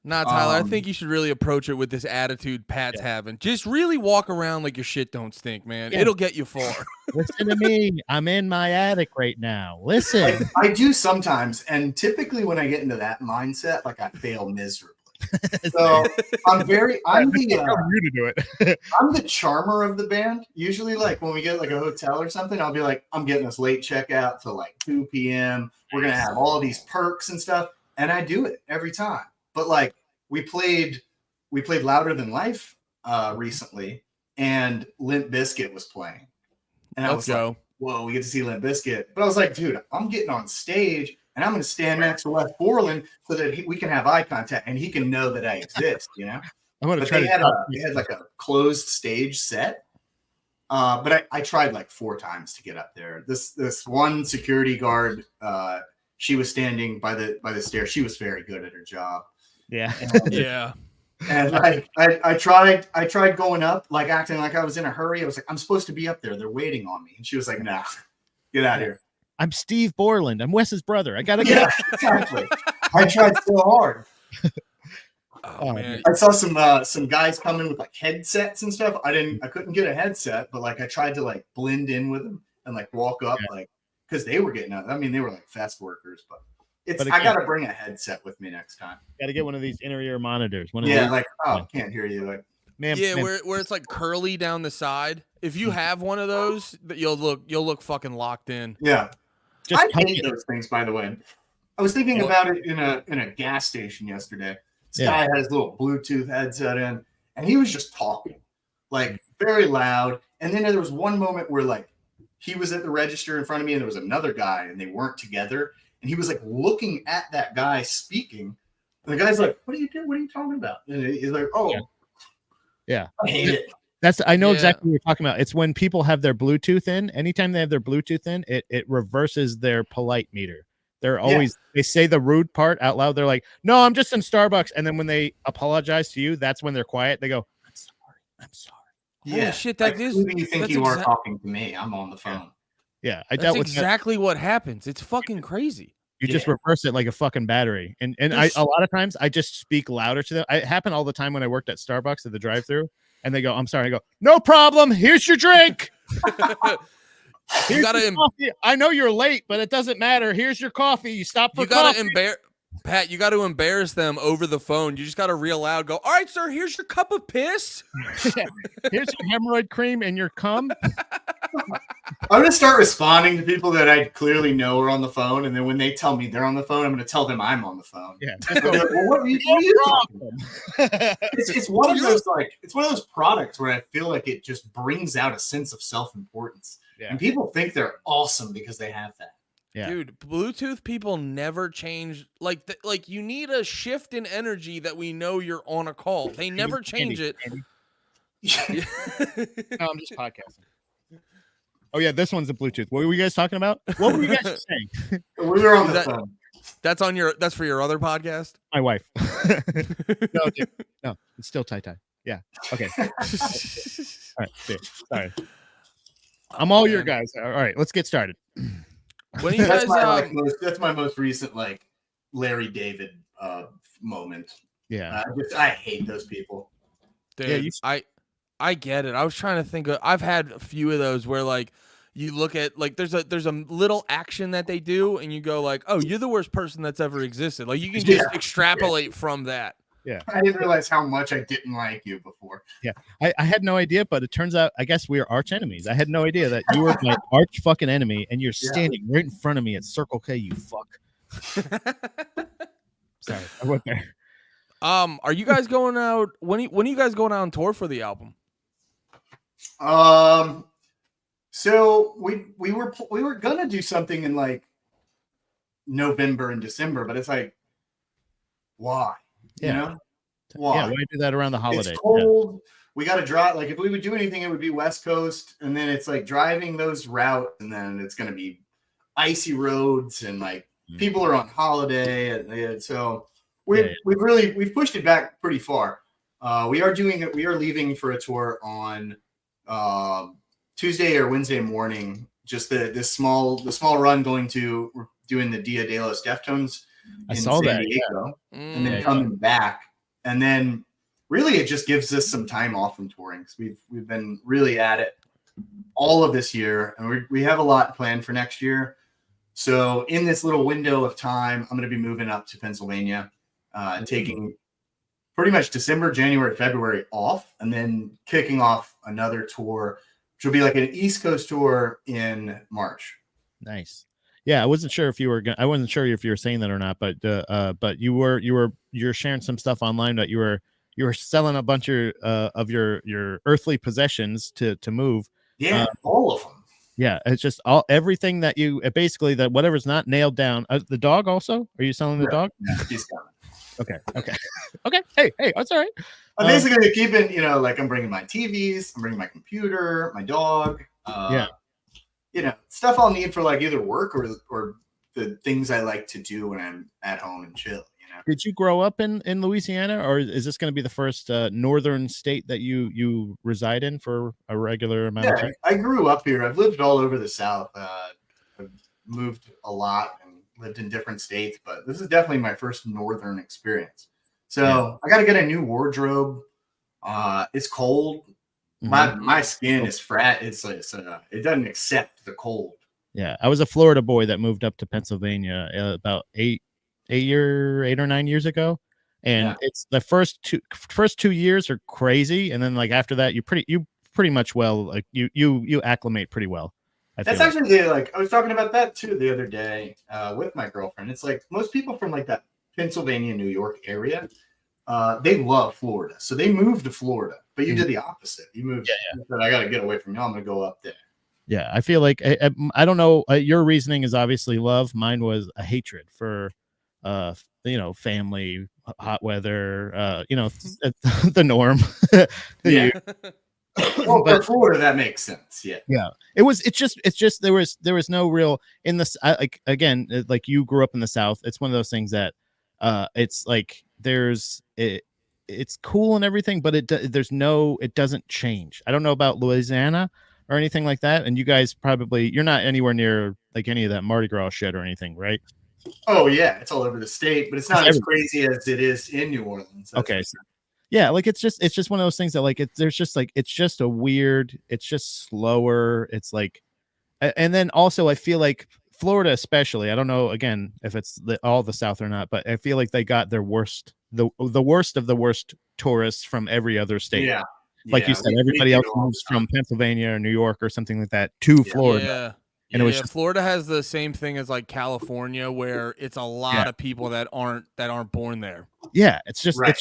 Tyler, I think you should really approach it with this attitude Pat's having. Just really walk around like your shit don't stink, man. It'll get you far. Listen to me. I'm in my attic right now. Listen. I do sometimes, and typically when I get into that mindset, like I fail miserably. So I'm the charmer of the band. Usually, like when we get like a hotel or something, I'll be like, I'm getting us late checkout till like 2 p.m. We're gonna have all these perks and stuff, and I do it every time. But like we played Louder Than Life recently, and Limp Bizkit was playing, and I was like, "Whoa, we get to see Limp Bizkit!" But I was like, "Dude, I'm getting on stage, and I'm going to stand next to Les Borland so that we can have eye contact, and he can know that I exist." I'm going to try. They had like a closed stage set, but I tried like 4 times to get up there. This one security guard, she was standing by the stairs. She was very good at her job. Yeah. And like I tried going up, like acting like I was in a hurry. I was like, I'm supposed to be up there. They're waiting on me. And she was like, nah, get out of here. I'm Steve Borland. I'm Wes's brother. I gotta get exactly. I tried so hard. Oh man. I saw some guys coming with like headsets and stuff. I couldn't get a headset, but like I tried to like blend in with them and like walk up like because they were getting out. I mean, they were like fast workers, but I gotta bring a headset with me next time. Gotta get one of these inner ear monitors. Can't hear you. Like, where it's like curly down the side. If you have one of those, you'll look fucking locked in. Yeah, I hate those things. By the way, I was thinking about it in a gas station yesterday. This guy had his little Bluetooth headset in, and he was just talking, like very loud. And then there was one moment where like he was at the register in front of me, and there was another guy, and they weren't together. And he was like looking at that guy speaking. And the guy's like, "What are you doing? What are you talking about?" And he's like, "Oh, yeah. I hate it." I know Yeah. exactly what you're talking about. It's when people have their Bluetooth in. Anytime they have their Bluetooth in, it reverses their polite meter. They're always they say the rude part out loud. They're like, "No, I'm just in Starbucks." And then when they apologize to you, that's when they're quiet. They go, "I'm sorry. I'm sorry." Holy shit, like, that is who do you think that's you are talking to me? I'm on the phone. Yeah, I that's dealt with that. exactly what happens. It's fucking crazy. You just reverse it like a fucking battery. And There's- a lot of times I just speak louder to them. It happened all the time when I worked at Starbucks at the drive-thru, and they go, "I'm sorry." I go, "No problem. Here's your drink." You gotta coffee. I know you're late, but it doesn't matter. Here's your coffee. You stop for you gotta coffee. Pat, you got to embarrass them over the phone. You just got to real loud go, "All right, sir, here's your cup of piss." Here's your hemorrhoid cream and your cum. I'm gonna start responding to people that I clearly know are on the phone, and then when they tell me they're on the phone, I'm gonna tell them I'm on the phone. Yeah. Well, what are you talking about? It's one of those it's one of those products where I feel like it just brings out a sense of self-importance, and people think they're awesome because they have that. Yeah. Dude, Bluetooth people never change. Like you need a shift in energy that we know you're on a call. They never change it. No, I'm just podcasting. Oh yeah, this one's a Bluetooth. What were you guys talking about? What were you guys saying? We were on the phone. That's for your other podcast? My wife. No, dude, no, it's still tie. Yeah. Okay. All right. Dude, sorry. I'm all your guys. All right, let's get started. When you guys that's my most recent like Larry David moment. Yeah. I hate those people. Dude, I get it. I was trying to think of I've had a few of those where like you look at like there's a little action that they do and you go like, "Oh, you're the worst person that's ever existed." Like you can just extrapolate from that. Yeah. I didn't realize how much I didn't like you before. Yeah. I had no idea, but it turns out I guess we are arch enemies. I had no idea that you were my arch fucking enemy and you're standing right in front of me at Circle K, you fuck. Sorry, I went there. Are you guys going out when are you guys going out on tour for the album? So we were gonna do something in like November and December, but it's like, why? You know, why? Yeah, why do that around the holiday? It's cold. Yeah. We got to drive. Like if we would do anything, it would be West Coast, and then it's like driving those routes, and then it's gonna be icy roads, and like people are on holiday, and so we've pushed it back pretty far. We are leaving for a tour on Tuesday or Wednesday morning. Just the small run doing the Dia de los Deftones. I saw that, and then coming back, and then really it just gives us some time off from touring because we've been really at it all of this year, and we have a lot planned for next year. So in this little window of time, I'm going to be moving up to Pennsylvania, taking pretty much December, January, February off, and then kicking off another tour, which will be like an East Coast tour in March. Nice. Yeah, I wasn't sure if you were saying that or not, but you're sharing some stuff online that you were selling a bunch of your earthly possessions to move. Yeah, all of them. Yeah, it's just everything that you basically that whatever's not nailed down. The dog also? Are you selling the dog? Yeah, he's coming. Okay. Hey, that's all right. I'm basically keeping, like I'm bringing my TVs, I'm bringing my computer, my dog. Stuff I'll need for like either work or the things I like to do when I'm at home and chill. Did you grow up in Louisiana, or is this going to be the first northern state that you reside in for a regular amount of time? I grew up here. I've lived all over the South. I've moved a lot and lived in different states, but this is definitely my first northern experience. So I got to get a new wardrobe. It's cold. My skin is frat. It doesn't accept the cold. Yeah, I was a Florida boy that moved up to Pennsylvania about 8 or 9 years ago, and it's the first 2 years are crazy, and then like after that, you pretty much you acclimate pretty well. That's actually I was talking about that too the other day with my girlfriend. It's like most people from like that Pennsylvania, New York area, they love Florida, so they moved to Florida. But you did the opposite. You moved. You said, I got to get away from you. I'm going to go up there. Yeah, I feel like I don't know. Your reasoning is obviously love. Mine was a hatred for, family, hot weather. The norm. Well, But for Florida, that makes sense. Yeah. yeah, it's just there was no real in this like again like you grew up in the South. It's one of those things that it's like it's cool and everything, but it doesn't change. I don't know about Louisiana or anything like that, and you guys probably you're not anywhere near like any of that Mardi Gras shit or anything, right? Oh yeah, it's all over the state, but it's It's not as everywhere. crazy as it is in New Orleans. That's Okay. for sure. Yeah, like it's just one of those things that like there's just like it's just a weird, it's just slower. It's like and then also I feel like Florida especially, I don't know again if it's all the South or not, but I feel like they got their worst the worst of the worst tourists from every other state. Yeah. Like you Yeah. said, We everybody do else it all moves the time. from Pennsylvania or New York or something like that to Yeah. Florida. Yeah. And it was Yeah, just Florida has the same thing as like California, where it's a lot of people that aren't born there. yeah, Right. it's just like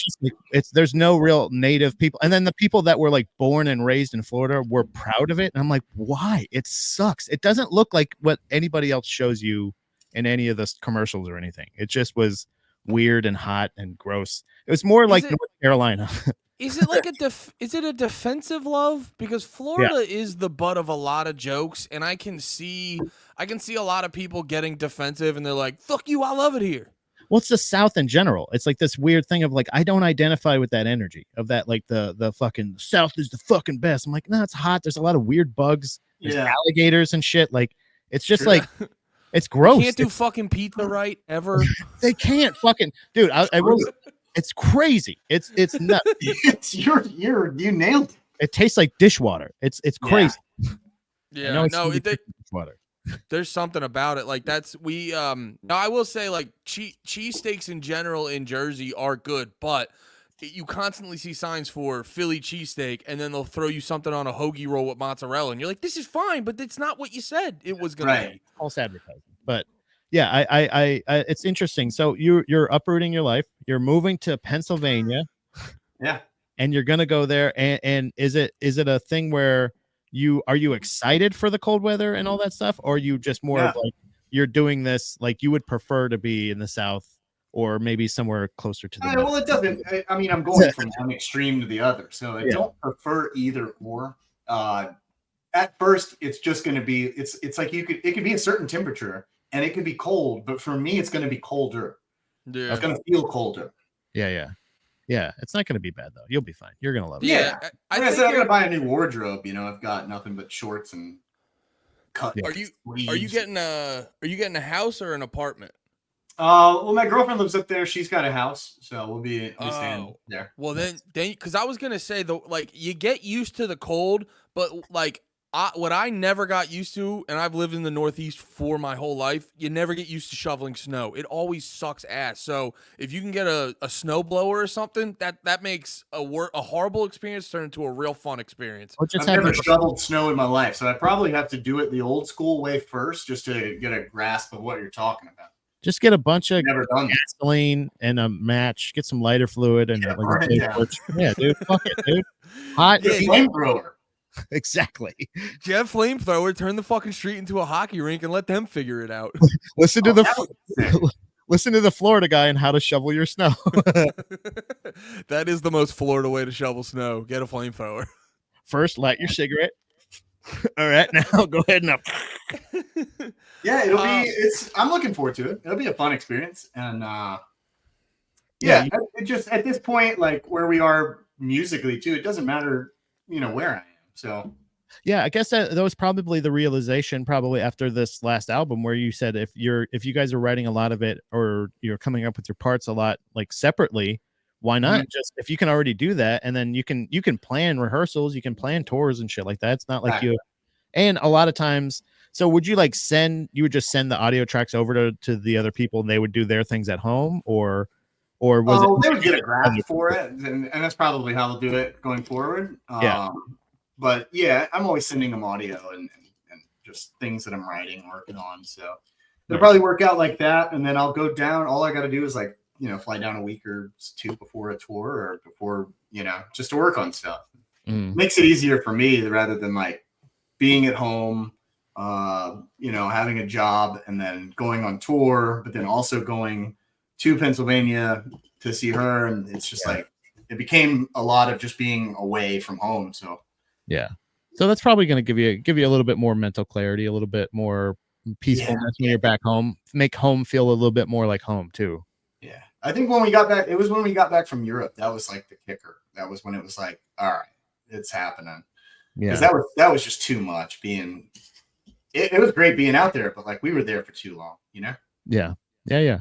it's there's no real native people. And then the people that were like born and raised in Florida were proud of it. And I'm like, why? It sucks. It doesn't look like what anybody else shows you in any of the commercials or anything. It just was weird and hot and gross. It was more like it- North Carolina. Is it like is it a defensive love? Because Yeah. Florida is the butt of a lot of jokes, and I can see a lot of people getting defensive, and they're like, "Fuck you, I love it here." Well, it's the South in general. It's like this weird thing of like I don't identify with that energy of that like the fucking South is the fucking best. I'm like, no, it's hot. There's a lot of weird bugs. There's Yeah. alligators and shit. Like it's just True. like it's You gross. can't do fucking pizza right ever. They can't fucking dude. I will. It's crazy. It's nuts. It's you nailed it. It tastes like dishwater. It's crazy. I Yeah, know it's no, really dishwater. there's something about it. Like that's now I will say like cheesesteaks in general in Jersey are good, but you constantly see signs for Philly cheesesteak, and then they'll throw you something on a hoagie roll with mozzarella, and you're like, this is fine, but it's not what you said it was gonna Right. be. False advertising. But yeah, I it's interesting. So you're uprooting your life. You're moving to Pennsylvania. Yeah. And you're gonna go there. And is it a thing where are you excited for the cold weather and all that stuff, or are you just more of Yeah. like you're doing this like you would prefer to be in the South or maybe somewhere closer to the Well, it doesn't. I mean, I'm going from one extreme to the other, so I Yeah. don't prefer either or. At first, it's just going to be. It's like it could be a certain temperature and it could be cold, but for me, it's going to be colder. Yeah, It's going to feel colder. Yeah, it's not gonna be bad though. You'll be fine. You're gonna love it. Yeah. I Like I think said, I'm going to buy a new wardrobe. I've got nothing but shorts and cut. Yeah. Are you getting a house or an apartment? Well, my girlfriend lives up there. She's got a house, so we'll be staying there. Well, then, because I was gonna say though, like you get used to the cold, but like what I never got used to, and I've lived in the Northeast for my whole life, you never get used to shoveling snow. It always sucks ass. So if you can get a snow blower or something, that makes a horrible experience turn into a real fun experience. Or just I've have never your- shoveled snow in my life, so I probably have to do it the old school way first, just to get a grasp of what you're talking about. just get a bunch of Never done that. gasoline and a match. Get some lighter fluid and Yeah, like burn a it down. torch. Yeah, dude. Fuck it, dude. Hot. Get a flamethrower. Exactly. Get flamethrower, turn the fucking street into a hockey rink, and let them figure it out. Listen to Oh, that would be sick. listen to the Florida guy and how to shovel your snow. That is the most Florida way to shovel snow. Get a flamethrower. First, light your cigarette. All right, now go ahead and Yeah, it'll be. I'm looking forward to it. It'll be a fun experience, and it just at this point, like where we are musically too, it doesn't matter, where I am. So yeah, I guess that was probably the realization probably after this last album where you said if you guys are writing a lot of it or you're coming up with your parts a lot like separately, why not just if you can already do that and then you can plan rehearsals, you can plan tours and shit like that. It's not like Right. and a lot of times. So would you just send the audio tracks over to the other people and they would do their things at home or was it they would get a grasp for it, and that's probably how they'll do it going forward. Yeah. But yeah, I'm always sending them audio and just things that I'm writing, working on. So it'll probably work out like that, and then I'll go down. All I got to do is fly down a week or two before a tour or before just to work on stuff. Makes it easier for me rather than like being at home, having a job and then going on tour, but then also going to Pennsylvania to see her. And it's just like, it became a lot of just being away from home. So Yeah. So that's probably going to give you a little bit more mental clarity, a little bit more peacefulness when you're back home. Make home feel a little bit more like home too. Yeah. I think when we got back, it was when we got back from Europe. That was like the kicker. That was when it was like, all right, it's happening. Because that was just too much being. It was great being out there, but like we were there for too long, you know? Yeah. Yeah. Yeah.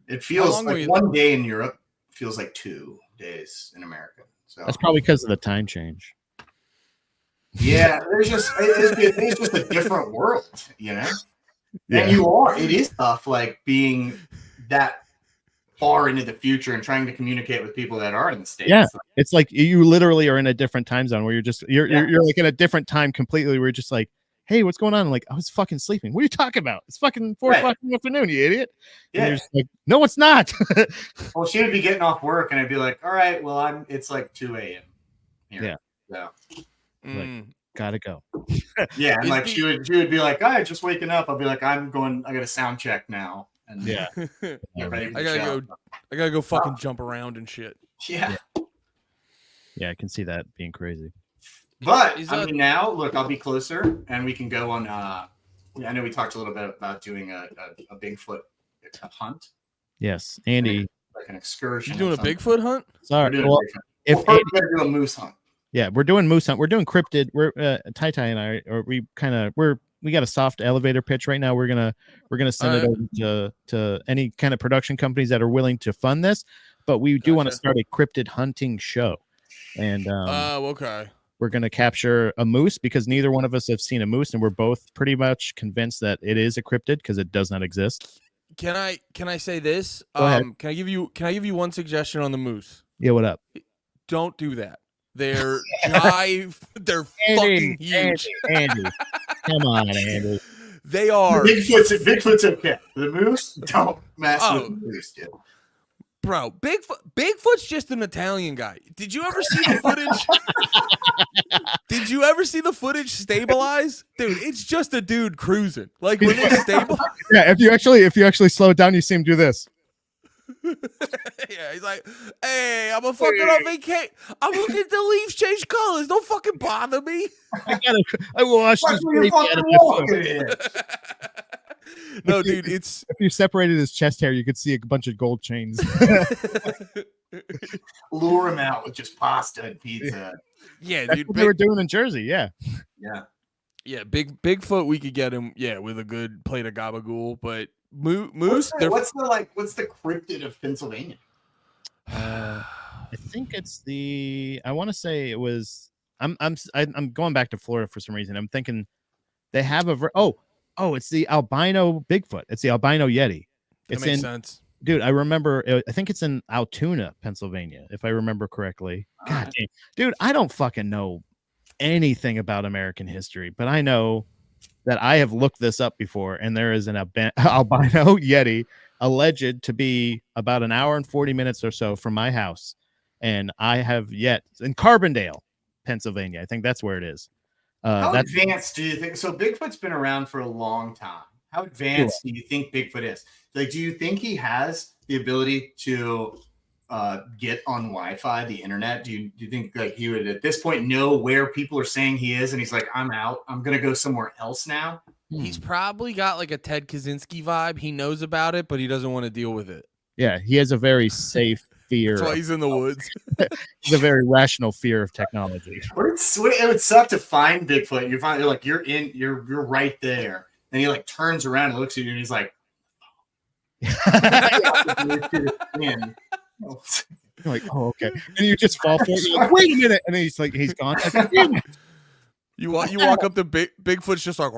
It feels like one day in Europe feels like 2 days in America. So that's probably because of the time change. Yeah, it's just a different world, you know? Yeah. And it is tough, like being that far into the future and trying to communicate with people that are in the States. Yeah, it's like you literally are in a different time zone where you're like in a different time completely. Where you're just like, hey, what's going on? I'm like, I was fucking sleeping. What are you talking about? It's fucking 4 o'clock in the afternoon, you idiot. Yeah. And you're just like, no, it's not. Well, she would be getting off work, and I'd be like, all right, well, it's like 2 a.m. here. Yeah. So like, gotta go. Yeah, and like she would be like, all right, just waking up. I'll be like, I got a sound check now. And yeah. I gotta go fucking jump around and shit. Yeah. Yeah, I can see that being crazy. But I mean, now look, I'll be closer, and we can go on. I know we talked a little bit about doing a Bigfoot hunt. Yes, Andy, like an excursion. You doing a Bigfoot hunt? Sorry, well, if we're gonna do a moose hunt. Yeah, we're doing moose hunt. We're doing cryptid. We're Tai and I, or we got a soft elevator pitch right now. We're gonna send it over to any kind of production companies that are willing to fund this. But we do want to start a cryptid hunting show, and okay. We're gonna capture a moose because neither one of us have seen a moose, and we're both pretty much convinced that it is a cryptid because it does not exist. Can I say this? Go ahead. Can I give you one suggestion on the moose? Yeah, what up? Don't do that. They're they're fucking huge. Andy. Come on, Andy. They are. Bigfoot's okay. The moose, don't mess with the moose, dude. Bro, Bigfoot's just an Italian guy. Did you ever see the footage? Did you ever see the footage stabilize? Dude, it's just a dude cruising. Like when it's stable. Yeah, if you actually slow it down, you see him do this. Yeah, he's like, hey, I'm a fucking on vacation. I'm looking at the leaves change colors. Don't fucking bother me. I watched this great No, dude, it's if you separated his chest hair, you could see a bunch of gold chains. Lure him out with just pasta and pizza. Yeah, that's dude. What they were doing in Jersey, yeah. Yeah, Bigfoot, we could get him, with a good plate of gabagool, but moose. What's the cryptid of Pennsylvania? I think it's I want to say it was. I'm going back to Florida for some reason. I'm thinking they have it's the albino Bigfoot. It's the albino Yeti. That makes sense. Dude, I remember. I think it's in Altoona, Pennsylvania, if I remember correctly. God damn, dude, I don't fucking know anything about American history, but I know that I have looked this up before, and there is an albino Yeti alleged to be about an hour and 40 minutes or so from my house, and I have yet in Carbondale, Pennsylvania. I think that's where it is. How advanced do you think? So Bigfoot's been around for a long time. How advanced do you think Bigfoot is? Like, do you think he has the ability to get on Wi-Fi, the internet? Do you think like he would at this point know where people are saying he is, and he's like, I'm out. I'm gonna go somewhere else now. He's probably got like a Ted Kaczynski vibe. He knows about it, but he doesn't want to deal with it. Yeah, he has a very safe fear. That's why he's in the woods. He's a very rational fear of technology. It would suck to find Bigfoot. You're right there, and he like turns around and looks at you, and he's like, You're like, oh, okay. And you just fall for it. You're like, wait a minute. And then he's gone. Like, you walk up to Bigfoot's just like,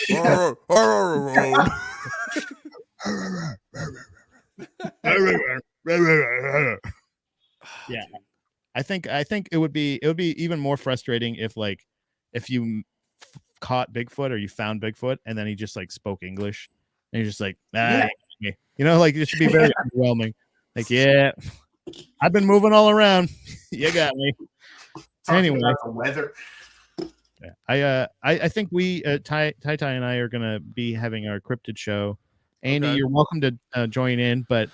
yeah. I think it would be even more frustrating if you caught Bigfoot or you found Bigfoot and then he just like spoke English and you're just like, it should be very underwhelming. Like, yeah, I've been moving all around. You got me. Anyway, the weather. Yeah, I think we Tai and I are gonna be having our cryptid show. Andy, you're welcome to join in, but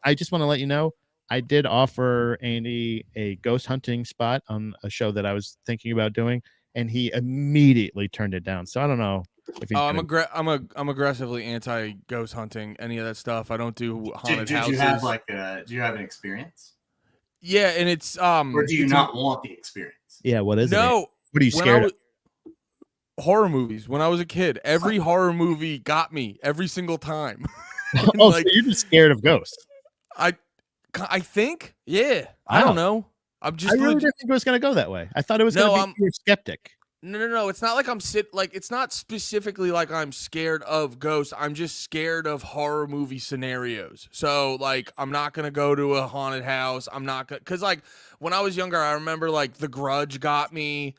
I just want to let you know, I did offer Andy a ghost hunting spot on a show that I was thinking about doing, and he immediately turned it down. So I don't know if he's Oh, gonna. I'm aggressively anti ghost hunting. Any of that stuff. I don't do haunted Did houses. you have like do you have an experience? Yeah, and it's Or do you it's not want the experience? Yeah, what is it? no. What are you When scared of? horror movies when I was a kid, every horror movie got me every single time. And, Oh, like so you're just scared of ghosts. I think, yeah. I Wow. don't know. I'm I just really didn't think it was gonna go that way. I thought it was No, gonna be you're skeptic. No. It's not like it's not specifically like I'm scared of ghosts. I'm just scared of horror movie scenarios. So like I'm not gonna go to a haunted house. I'm not gonna because like when I was younger, I remember like The Grudge got me.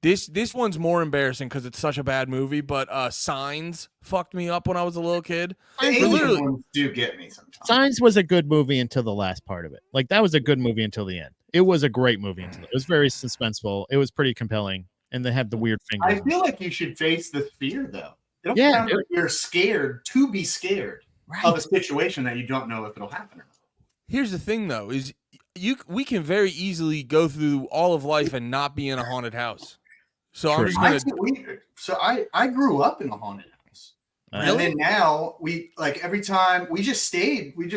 This one's more embarrassing because it's such a bad movie, but Signs fucked me up when I was a little kid. The alien ones do get me sometimes. Signs was a good movie until the last part of it. Like that was a good movie until the end. It was a great movie until it was very suspenseful. It was pretty compelling, and they had the weird fingers. I feel like you should face the fear though. It don't Yeah, sound like you're scared to be scared Right. of a situation that you don't know if it'll happen or not. Here's the thing though, is we can very easily go through all of life and not be in a haunted house. So True. I'm just gonna I grew up in a haunted house. Really? And then now we like every time we just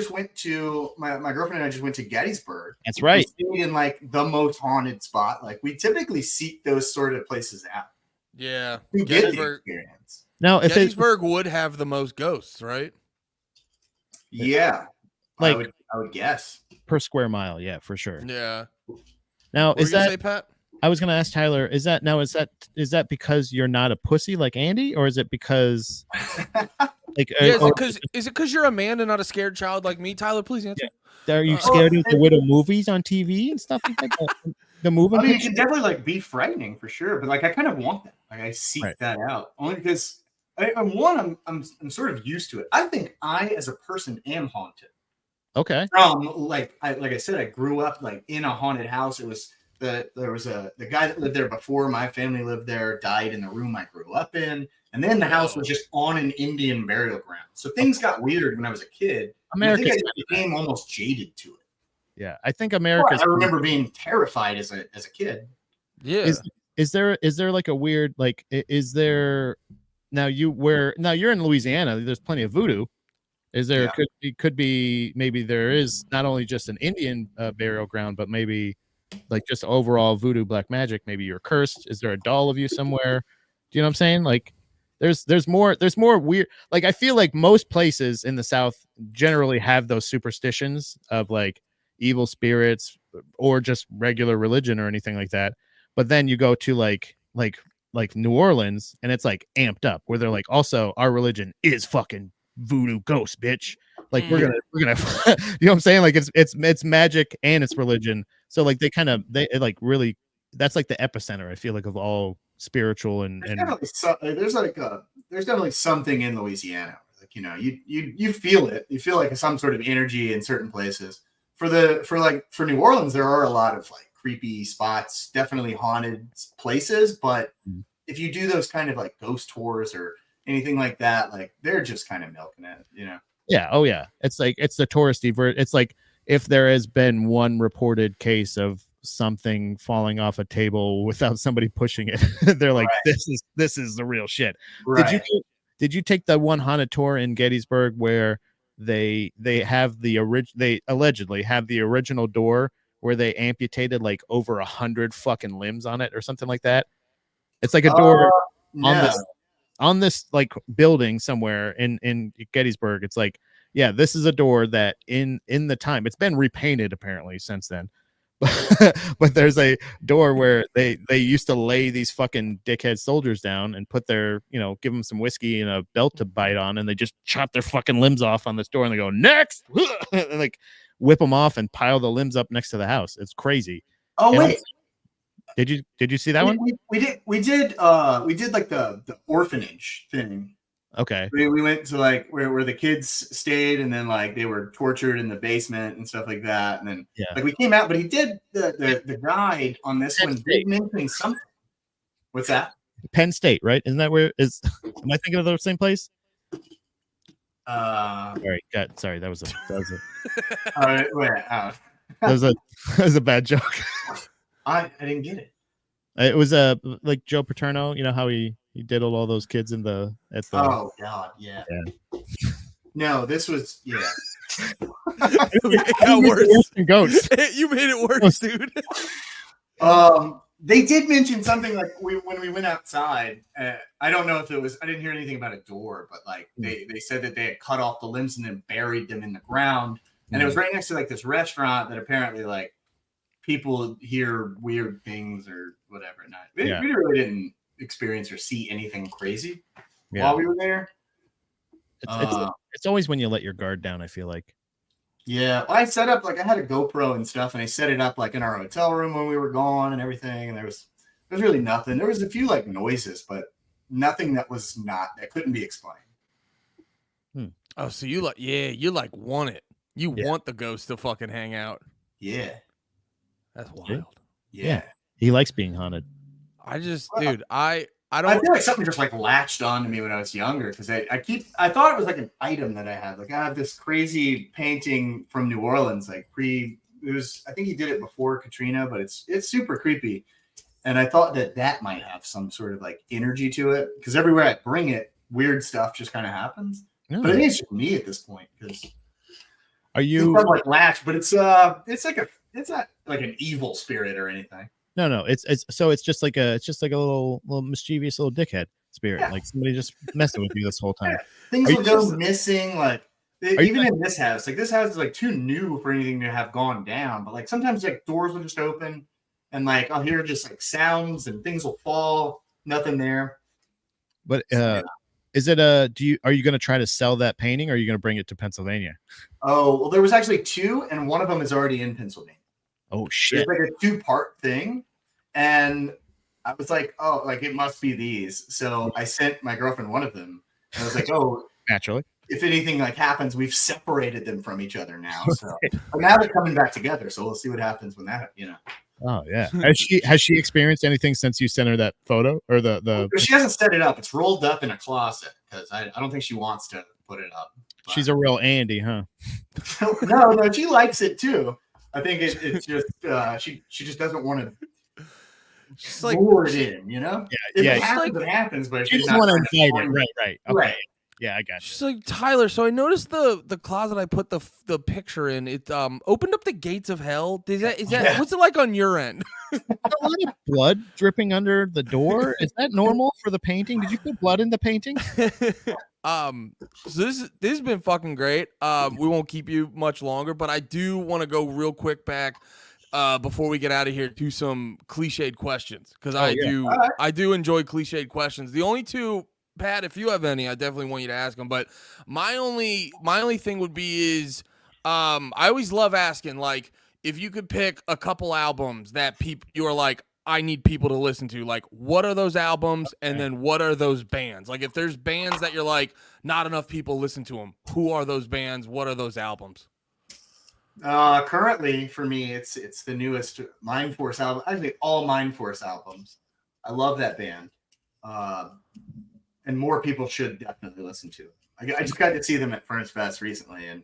went to my girlfriend and I just went to Gettysburg. That's right. We stayed in like the most haunted spot. Like we typically seek those sort of places out. Yeah. To get the experience. Now, if Gettysburg would have the most ghosts, right? Yeah. Like I would guess. per square mile, yeah, for sure. Yeah. Now, What were is you gonna that say, Pat? I was gonna ask Tyler, is that because you're not a pussy like Andy, or is it because like Yeah, is it because you're a man and not a scared child like me? Tyler, please answer. are you scared of the widow movies on TV and stuff like that? The movie? I mean, you can definitely like be frightening for sure, but like I kind of want that. Like I seek Right. that out only because I'm sort of used to it. I think I as a person am haunted. Okay. Like I said, I grew up like in a haunted house. It was the guy that lived there before my family lived there died in the room I grew up in, and then the house was just on an Indian burial ground. So things got weird when I was a kid. I think I became almost jaded to it. Yeah, I think America's. I remember being terrified as a kid. Yeah. Is there like a weird like is there now you're in Louisiana? There's plenty of voodoo. Is there could be maybe there is not only just an Indian burial ground, but maybe like just overall voodoo black magic. Maybe you're cursed. Is there a doll of you somewhere? Do you know what I'm saying? Like there's more weird. Like I feel like most places in the South generally have those superstitions of like evil spirits or just regular religion or anything like that. But then you go to like New Orleans and it's like amped up where they're like, also our religion is fucking voodoo ghost, bitch. Like we're gonna you know what I'm saying? Like it's magic and it's religion. So like they like really that's like the epicenter, I feel like, of all spiritual and there's definitely something in Louisiana. Like, you know, you feel it. You feel like some sort of energy in certain places. For New Orleans, there are a lot of like creepy spots, definitely haunted places. But if you do those kind of like ghost tours or anything like that, like they're just kind of milking it, you know? Yeah. Oh yeah. It's like, it's the touristy it's like if there has been one reported case of something falling off a table without somebody pushing it, they're like, this is the real shit. Right. Did you take the one haunted tour in Gettysburg where they have they allegedly have the original door where they amputated like over 100 fucking limbs on it or something like that? It's like a door on this like building somewhere in Gettysburg. It's like, yeah, this is a door that in the time it's been repainted apparently since then. But there's a door where they used to lay these fucking dickhead soldiers down and put their, you know, give them some whiskey and a belt to bite on, and they just chop their fucking limbs off on this door and they go next and like whip them off and pile the limbs up next to the house. It's crazy. Oh, and wait. Did you see that one? We did like the orphanage thing. Okay. We went to like where the kids stayed, and then like they were tortured in the basement and stuff like that. And then like we came out, but he did the guide on this one did mention something. What's that? Penn State, right? Isn't that where is? Am I thinking of the same place? Sorry, that was all right, wait, that was a that was a bad joke. I didn't get it. It was like Joe Paterno. You know how he diddled all those kids at the. Oh God, yeah. No, this was It got worse. Ghosts. You made it worse, dude. They did mention something like when we went outside. I don't know if it was. I didn't hear anything about a door, but like they said that they had cut off the limbs and then buried them in the ground, and it was right next to like this restaurant that apparently like people hear weird things or whatever. We really didn't experience or see anything crazy while we were there. It's always when you let your guard down, I feel like. Yeah, well, I set up like I had a GoPro and stuff, and I set it up like in our hotel room when we were gone and everything. And there was really nothing. There was a few like noises, but nothing that couldn't be explained. Oh, so you want it. You want the ghost to fucking hang out. Yeah, that's wild. Yeah. He likes being haunted. Dude, I feel like something just like latched on to me when I was younger because I thought it was like an item that I had. Like I have this crazy painting from New Orleans, like I think he did it before Katrina, but it's super creepy. And I thought that might have some sort of like energy to it because everywhere I bring it, weird stuff just kind of happens. But I think it's just me at this point because it's not like latch, but it's not like an evil spirit or anything. No, it's just like a little mischievous little dickhead spirit, like somebody just messing with you this whole time. Things will go missing, like even in this house. Like this house is like too new for anything to have gone down, but like sometimes like doors will just open, and like I'll hear just like sounds and things will fall. Nothing there. But is it are you going to try to sell that painting, or are you going to bring it to Pennsylvania? Oh well, there was actually two, and one of them is already in Pennsylvania. Oh shit! It's like a 2-part thing, and I was like, "Oh, like it must be these." So I sent my girlfriend one of them, and I was like, "Oh, naturally, if anything like happens, we've separated them from each other now." So, but now they're coming back together. So we'll see what happens when that, Oh yeah. Has she experienced anything since you sent her that photo or the? She hasn't set it up. It's rolled up in a closet because I don't think she wants to put it up. But... She's a real Andy, huh? No, she likes it too. I think it's just she just doesn't want to. She's like lure it in, Yeah, it happens, but she doesn't want to invite it. Right. Okay. Right. Yeah, I got you. She's like, Tyler, so I noticed the closet I put the picture in. It opened up the gates of hell. Is that what's it like on your end? A lot of blood dripping under the door. Is that normal for the painting? Did you put blood in the painting? So this has been fucking great. We won't keep you much longer, but I do want to go real quick back before we get out of here to some cliched questions because I do enjoy cliched questions. The only two, Pat, if you have any, I definitely want you to ask them. But my only thing would be is I always love asking, like, if you could pick a couple albums that you are like, I need people to listen to, like, what are those albums? And then what are those bands? Like, if there's bands that you're like, not enough people listen to them, who are those bands? What are those albums? Currently for me, it's the newest Mind Force album. Actually, all Mind Force albums. I love that band. And more people should definitely listen to it. I just got to see them at Furnace Fest recently, and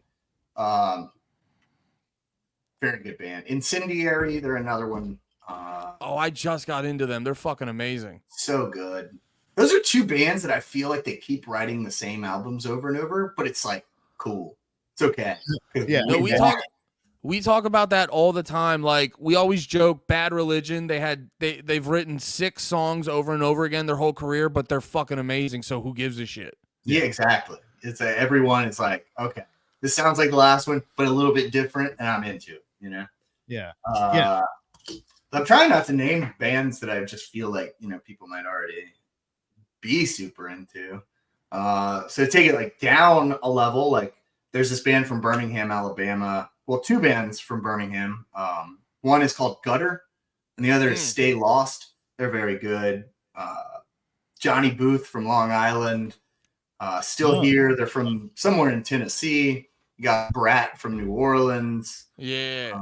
very good band. Incendiary, they're another one. I just got into them. They're fucking amazing. So good. Those are two bands that I feel like they keep writing the same albums over and over, but it's like cool. It's okay. Yeah. No, we talk about that all the time. Like we always joke, Bad Religion. They've written 6 songs over and over again their whole career, but they're fucking amazing. So who gives a shit? Yeah, exactly. It's everyone is like, okay, this sounds like the last one, but a little bit different, and I'm into it. Yeah. I'm trying not to name bands that I just feel like people might already be super into. So to take it like down a level, like there's this band from Birmingham, Alabama. Well, 2 bands from Birmingham. One is called Gutter, and the other is Stay Lost. They're very good. Johnny Booth from Long Island. Still Here. They're from somewhere in Tennessee. You got Brat from New Orleans. Yeah.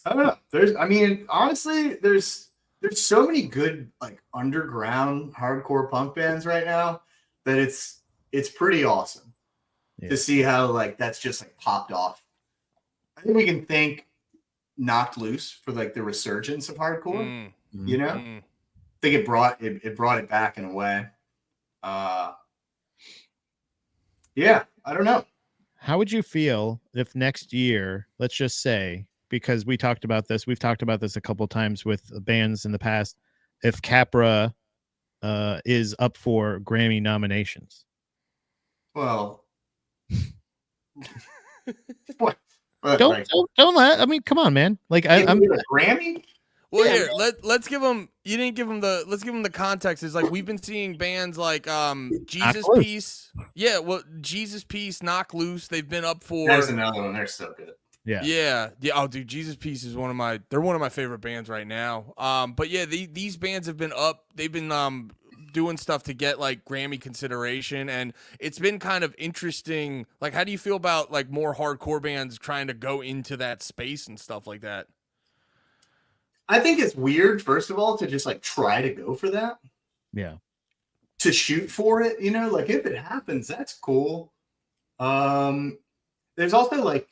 I don't know. Honestly, there's so many good like underground hardcore punk bands right now that it's pretty awesome Yeah. to see how like that's just like popped off. I think we can thank Knocked Loose for like the resurgence of hardcore. You know, I think it brought it back in a way. Yeah, I don't know. How would you feel if next year, let's just say, because we've talked about this a couple of times with bands in the past, if Capra is up for Grammy nominations? Well, Don't let. I mean, come on, man. Like I'm a Grammy. Well, yeah, here, let's give them. You didn't give them the. Let's give them the context. Is like we've been seeing bands like Jesus Piece. Yeah, well, Jesus Piece, Knock Loose. They've been up for. There's another one. They're so good. Yeah. Oh, dude, Jesus Piece is they're one of my favorite bands right now. But yeah, these bands have been up. They've been doing stuff to get like Grammy consideration, and it's been kind of interesting. Like, how do you feel about like more hardcore bands trying to go into that space and stuff like that? I think it's weird, first of all, to just like try to go for that. Yeah. To shoot for it, you know, like if it happens, that's cool. There's also like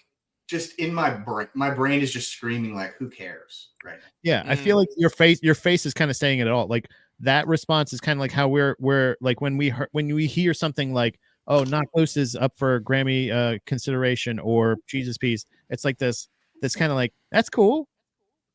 just in my brain is just screaming like, who cares? Right. Yeah. I feel like your face is kind of saying it all. Like that response is kind of like how we're like when we hear something like, oh, Knock Loose is up for Grammy consideration or Jesus Piece. It's like this kind of like, that's cool.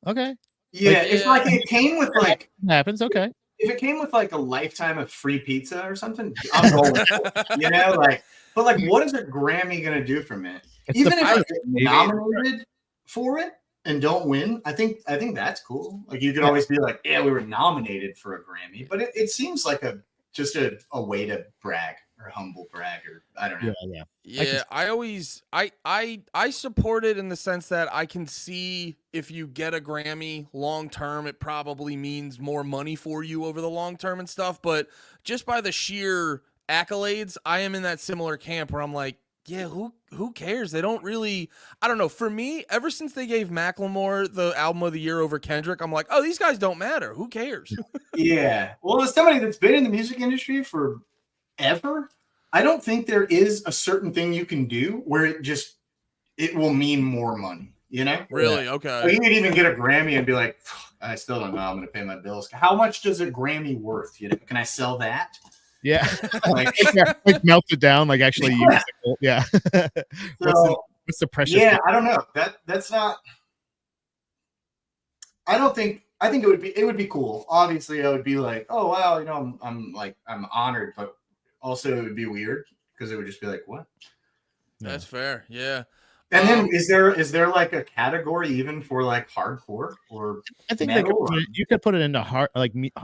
Okay. Yeah, it's like it came with like happens. Okay, if it came with like a lifetime of free pizza or something, I'm going for it, you know, like. But like, what is a Grammy gonna do for me? Even if I get nominated for it and don't win, I think that's cool. Like you could always be like, yeah, we were nominated for a Grammy, but it seems like just a way to brag or humble brag or I don't know. Yeah, I support it in the sense that I can see if you get a Grammy long term, it probably means more money for you over the long term and stuff. But just by the sheer accolades, I am in that similar camp where I'm like, yeah, who cares? They don't really. I don't know. For me, ever since they gave Macklemore the album of the year over Kendrick, I'm like, oh, these guys don't matter. Who cares? Yeah. Well, as somebody that's been in the music industry for ever, I don't think there is a certain thing you can do where it will mean more money, you know? Really? Okay. Like you could even get a Grammy and be like, I still don't know. I'm going to pay my bills. How much does a Grammy worth? You know, can I sell that? Yeah. like melt it down, like actually use it. Yeah. What's the precious? Yeah, I don't know. That's not. I think it would be cool. Obviously, I would be like, oh wow, you know, I'm honored, but also it would be weird because it would just be like, what? That's fair. Yeah. And then is there like a category even for like hardcore or I think you could put it into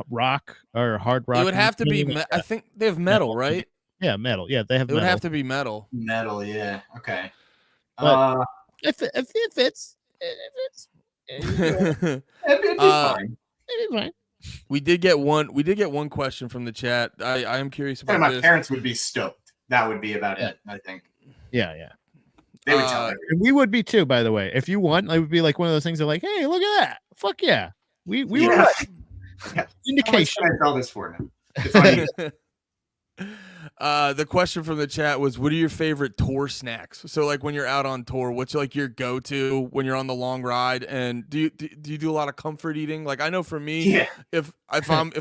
rock or hard rock. It would have to be. I think they have metal, right? Yeah, metal. Yeah, they have. It would have to be metal. Metal, yeah. Okay. But if it's it'd be fine. It'd be fine. We did get one question from the chat. I am curious about my this. parents would be stoked. That would be about it, I think. Yeah. They would tell everyone. And we would be too, by the way. If you won, it would be like one of those things of like, hey, look at that. Fuck yeah. We were right. Yeah. Indication. How much can I sell this for now? It's the question from the chat was, what are your favorite tour snacks? So like when you're out on tour, what's like your go-to when you're on the long ride? And do you do a lot of comfort eating? Like I know for me, if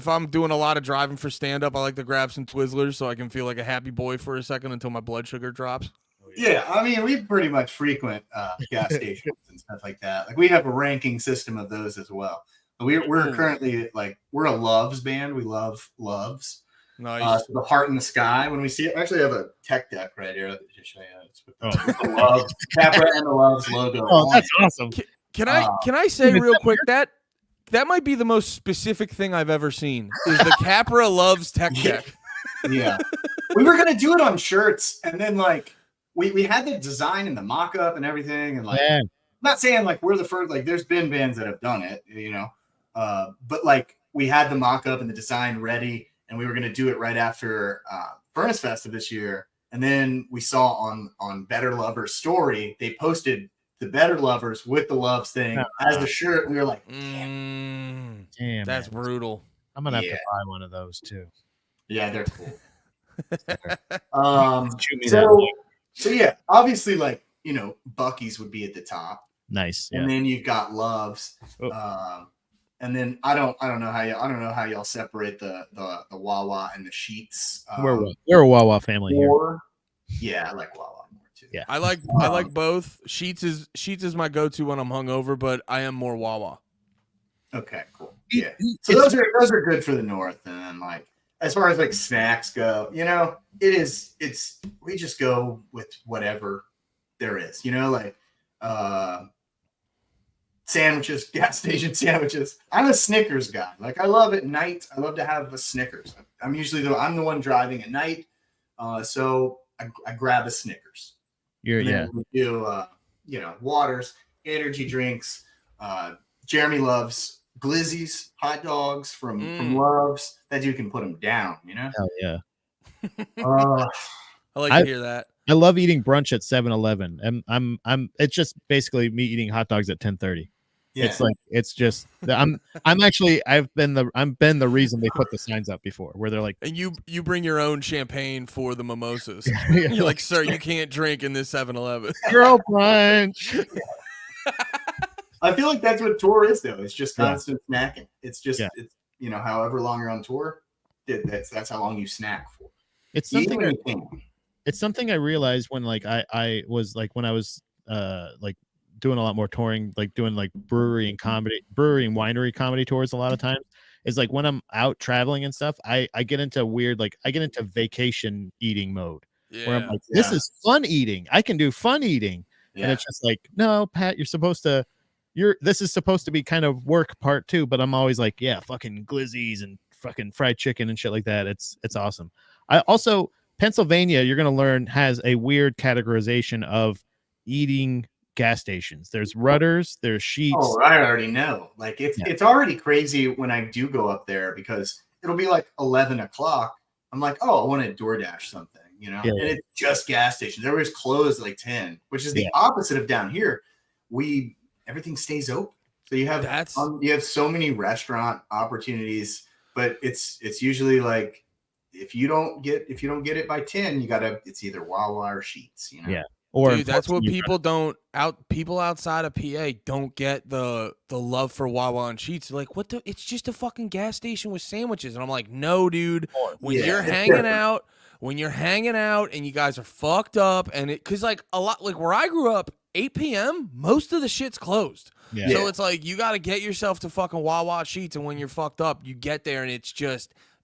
I'm doing a lot of driving for stand-up, I like to grab some Twizzlers so I can feel like a happy boy for a second until my blood sugar drops. Yeah, I mean, we pretty much frequent gas stations and stuff like that. Like we have a ranking system of those as well. We're currently like we're a Loves band. We love Loves. Nice. So the heart in the sky. When we see it, I actually have a tech deck right here. That just show you. It's with the Loves, Capra and the Loves logo. Oh, that's awesome. Can I say real quick that might be the most specific thing I've ever seen is the Capra Loves tech deck. Yeah, we were gonna do it on shirts, and then like. We had the design and the mock-up and everything, and like I'm not saying like we're the first. Like there's been bands that have done it, you know, but like we had the mock-up and the design ready, and we were gonna do it right after Furnace Fest of this year, and then we saw on Better Lovers story they posted the Better Lovers with the Loves thing as the shirt. We were like, damn, that's brutal. I'm gonna have to buy one of those too. Yeah, they're cool. Shoot me that. So yeah, obviously, like, Bucky's would be at the top, Nice. and Yeah. then you've got Love's, Oh. and then I don't know how y'all separate the Wawa and the Sheets. We're a Wawa family here. Or yeah, I like Wawa more too. Yeah. I like both. Sheets is my go-to when I'm hungover, but I am more Wawa. Okay, cool. Yeah. So those are good for the north, and then like as far as like snacks go, we just go with whatever there is, like sandwiches, gas station sandwiches. I'm a Snickers guy. Like I love at night. I love to have a Snickers. I'm the one driving at night, so I grab a Snickers. We do waters, energy drinks. Jeremy loves glizzies, hot dogs from Love's. That dude can put them down. Hell yeah. I like to hear that. I love eating brunch at 7-Eleven. And it's just basically me eating hot dogs at 10:30. Yeah. I've been the reason they put the signs up before where they're like, and you bring your own champagne for the mimosas. You're like, sir, you can't drink in this 7-Eleven. Girl brunch. I feel like that's what tour is, though. It's just constant snacking. It's just it's however long you're on tour, that's how long you snack for. It's something I realized when like I was like when I was like doing a lot more touring, like doing like brewery and winery comedy tours a lot of times, is like when I'm out traveling and stuff, I get into vacation eating mode where I'm like, this is fun eating. I can do fun eating. And it's just like, no, Pat, this is supposed to be kind of work part 2, but I'm always like, yeah, fucking glizzies and fucking fried chicken and shit like that. It's awesome. I also, Pennsylvania, you're going to learn, has a weird categorization of eating gas stations. There's Rudders, there's Sheets. Oh, I already know. Like it's already crazy when I do go up there because it'll be like 11 o'clock. I'm like, oh, I want to DoorDash something, and it's just gas stations. Everybody's closed at like 10, which is the opposite of down here. Everything stays open. So you have so many restaurant opportunities, but it's usually like if you don't get it by 10, it's either Wawa or Sheets, Yeah. Or dude, that's what people outside of PA don't get the love for Wawa and Sheets. They're like, it's just a fucking gas station with sandwiches. And I'm like, no, dude. When you're hanging out and you guys are fucked up cause like a lot like where I grew up, 8 p.m., most of the shit's closed. Yeah. So it's like you gotta get yourself to fucking Wawa Sheets, and when you're fucked up, you get there and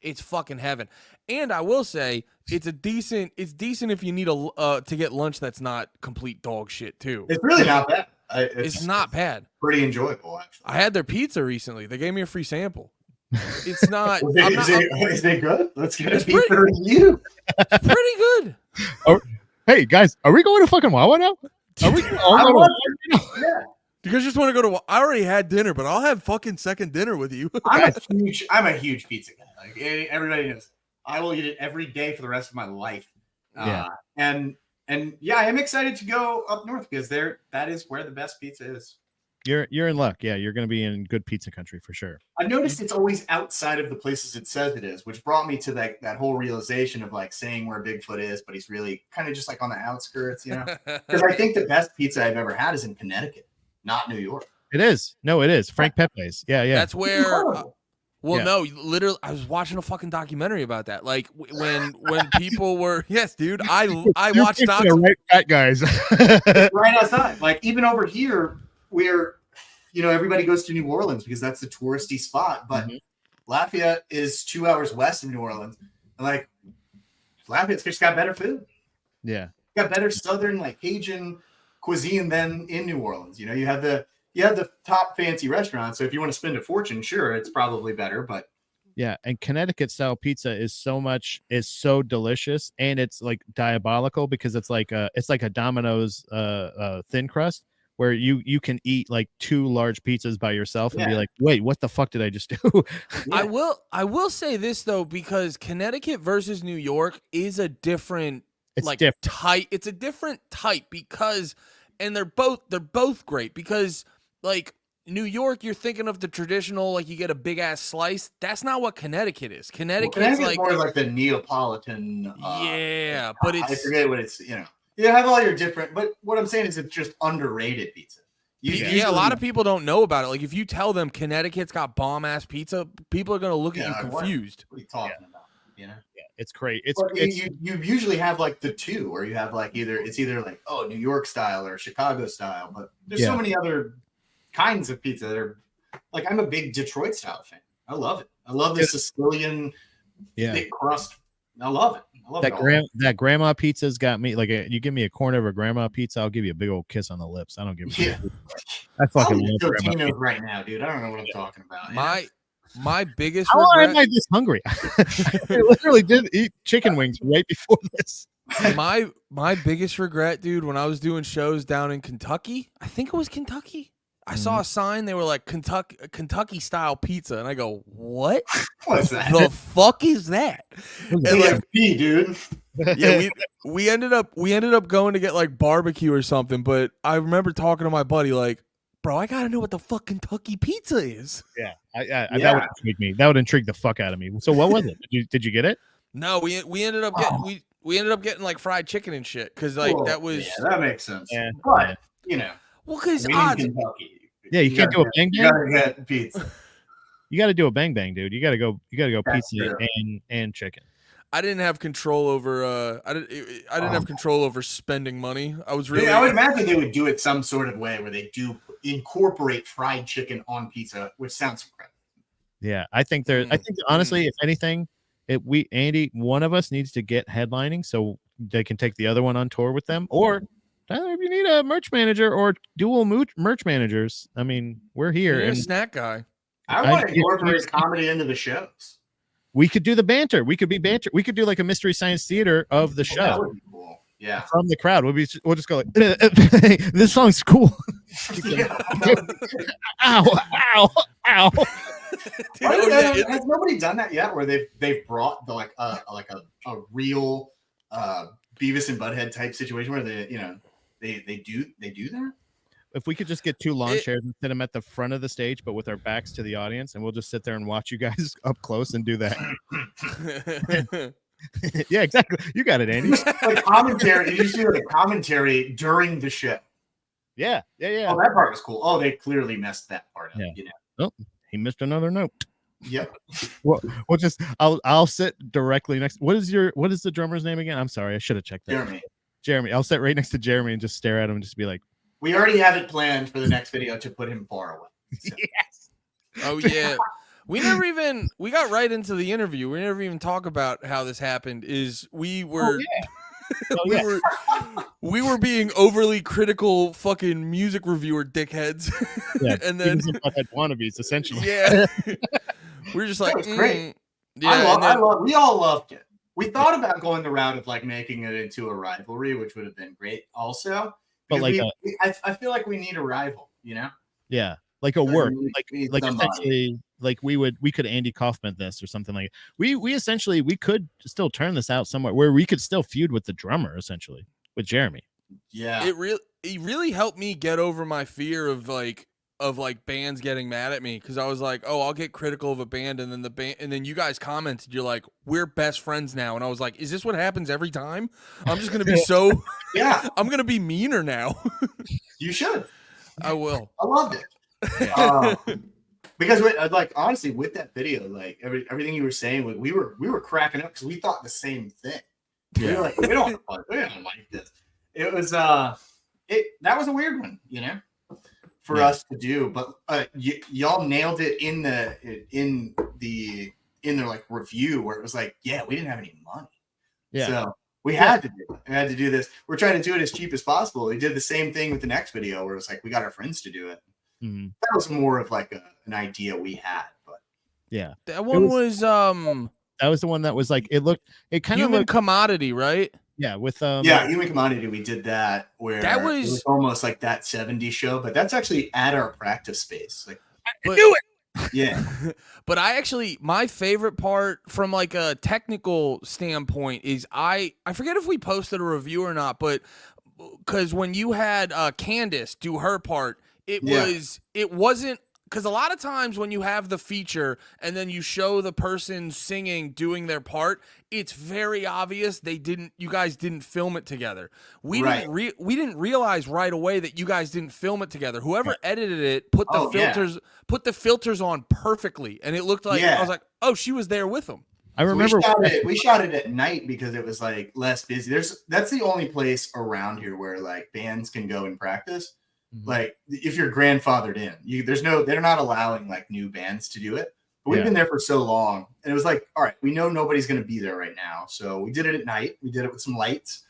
it's fucking heaven. And I will say it's decent if you need to get lunch that's not complete dog shit too. It's really not bad. It's not bad. Pretty enjoyable, actually. I had their pizza recently. They gave me a free sample. It's not. Is they good? Let's get a pizza review. It's pretty good. Hey guys, are we going to fucking Wawa now? Are we? Yeah. You guys just want to go to? I already had dinner, but I'll have fucking second dinner with you. I'm a huge pizza guy. Like everybody knows, I will eat it every day for the rest of my life. And yeah, I'm excited to go up north because that is where the best pizza is. You're in luck. Yeah, you're going to be in good pizza country for sure. I've noticed it's always outside of the places it says it is, which brought me to that whole realization of like saying where Bigfoot is, but he's really kind of just like on the outskirts, Because I think the best pizza I've ever had is in Connecticut, not New York. It is. No, it is. Frank Pepe's. Yeah. That's where. No, literally, I was watching a fucking documentary about that. Like when people were, yes, dude, I watched right fat guys right outside. Like even over here, where everybody goes to New Orleans because that's the touristy spot, but Lafayette is 2 hours west of New Orleans, and like Lafayette's just got better food. Yeah, got better Southern like Cajun cuisine than in New Orleans. You have the top fancy restaurants, so if you want to spend a fortune, sure, it's probably better. But yeah, and Connecticut style pizza is so delicious, and it's like diabolical because it's like a Domino's thin crust where you can eat like 2 large pizzas by yourself and be like, wait, what the fuck did I just do? I will say this though, because Connecticut versus New York is a different type. It's a different type because, and they're both great because like New York, you're thinking of the traditional, like you get a big ass slice. That's not what Connecticut is. Well, Connecticut's Connecticut's like, more like the Neapolitan. yeah, but I it's forget what it's. You have all your different. But what I'm saying is, it's just underrated pizza. yeah, a lot of people don't know about it. Like if you tell them Connecticut's got bomb ass pizza, people are gonna look at you confused. What are you talking about? You know, Yeah, it's great. you usually have like the two, or you have like either like New York style or Chicago style, but there's so many other kinds of pizza that are like, I'm a big Detroit style fan. I love it. I love the Sicilian thick crust. I love it. I love that grandma pizza's got me. Like you give me a corner of a grandma pizza, I'll give you a big old kiss on the lips. I don't give a shit. I fucking love grandma pizza right now, dude. I don't know what I'm talking about. My biggest How regret. am I this hungry? I literally did eat chicken wings right before this. My biggest regret, dude, when I was doing shows down in Kentucky, I think it was Kentucky. I saw a sign. They were like Kentucky style pizza, and I go, "What? What's that? The fuck is that?" And like, dude. Yeah, we ended up going to get like barbecue or something. But I remember talking to my buddy, like, "Bro, I gotta know what the fuck Kentucky pizza is." Yeah, that would intrigue me. That would intrigue the fuck out of me. So what was it? Did you get it? No, we ended up getting we ended up getting like fried chicken and shit because like that was that makes sense. Yeah. But well, because Kentucky. Yeah, you can't do a bang bang. You gotta get pizza. You got to do a bang bang, dude. You got to go pizza and chicken. I didn't have control over I didn't have control over spending money. I was really I would imagine they would do it some sort of way where they do incorporate fried chicken on pizza, which sounds incredible. Yeah, I think honestly, if anything, Andy, one of us needs to get headlining so they can take the other one on tour with them. Or Tyler, if you need a merch manager or dual merch managers, I mean, we're here. You're a snack guy. I want to incorporate comedy into the shows. We could do the banter. We could be banter. We could do like a mystery science theater of the show. That would be cool. Yeah. From the crowd. We'll just go like, this song's cool. Ow, ow, ow. Dude, has nobody done that yet? Where they've brought the a real Beavis and Butthead type situation where they do that? If we could just get two lawn chairs and sit them at the front of the stage, but with our backs to the audience, and we'll just sit there and watch you guys up close and do that. Yeah, exactly. You got it, Andy. Like commentary. You see like commentary during the show. Yeah. Oh, that part was cool. Oh, they clearly messed that part up. Yeah. Oh, he missed another note. Yep. We'll just I'll sit directly next. What is the drummer's name again? I'm sorry, I should have checked that. Jeremy. I'll sit right next to Jeremy and just stare at him and just be like, we already have it planned for the next video to put him far away. So. Yes. Oh yeah. We got right into the interview. We never even talk about how this happened. We were we were being overly critical fucking music reviewer dickheads. Yeah, and then wannabes essentially. Yeah. We're just like great. Yeah, we all loved it. We thought about going the route of like making it into a rivalry, which would have been great also. But like I feel like we need a rival, you know? Yeah. Like a work. Like essentially like we could Andy Kaufman this or something like we essentially we could still turn this out somewhere where we could still feud with the drummer essentially with Jeremy. Yeah. It really helped me get over my fear of bands getting mad at me, because I was like, oh, I'll get critical of a band, and then you guys commented, you're like, we're best friends now, and I was like, is this what happens every time? I'm just gonna be so I'm gonna be meaner now. You should. I will. I loved it. Because like honestly, with that video, like everything you were saying, we were cracking up because we thought the same thing. Yeah. We were like, we don't like this. It was that was a weird one, you know, for us to do. But y'all nailed it in the like review where it was like, yeah, we didn't have any money. Yeah. So we had to do it. We had to do this. We're trying to do it as cheap as possible. We did the same thing with the next video where it was like, we got our friends to do it. Mm-hmm. That was more of like an idea we had, but yeah, that one was that was the one that was like it kind of Human Commodity, right? Yeah, with Human Commodity. We did that where it was almost like that 70s show, but that's actually at our practice space. Like, do it. Yeah. But my favorite part from like a technical standpoint is I forget if we posted a review or not, but because when you had Candace do her part, It Yeah. wasn't, because a lot of times when you have the feature and then you show the person singing doing their part, it's very obvious you guys didn't film it together. We Right. didn't realize right away that you guys didn't film it together. Whoever edited it put the filters on perfectly, and it looked like I was like, oh, she was there with them. I remember we shot it at night because it was like less busy. That's the only place around here where like bands can go and practice. Like if you're grandfathered in, they're not allowing like new bands to do it. But we've been there for so long, and it was like, all right, we know nobody's going to be there right now, so we did it at night. We did it with some lights,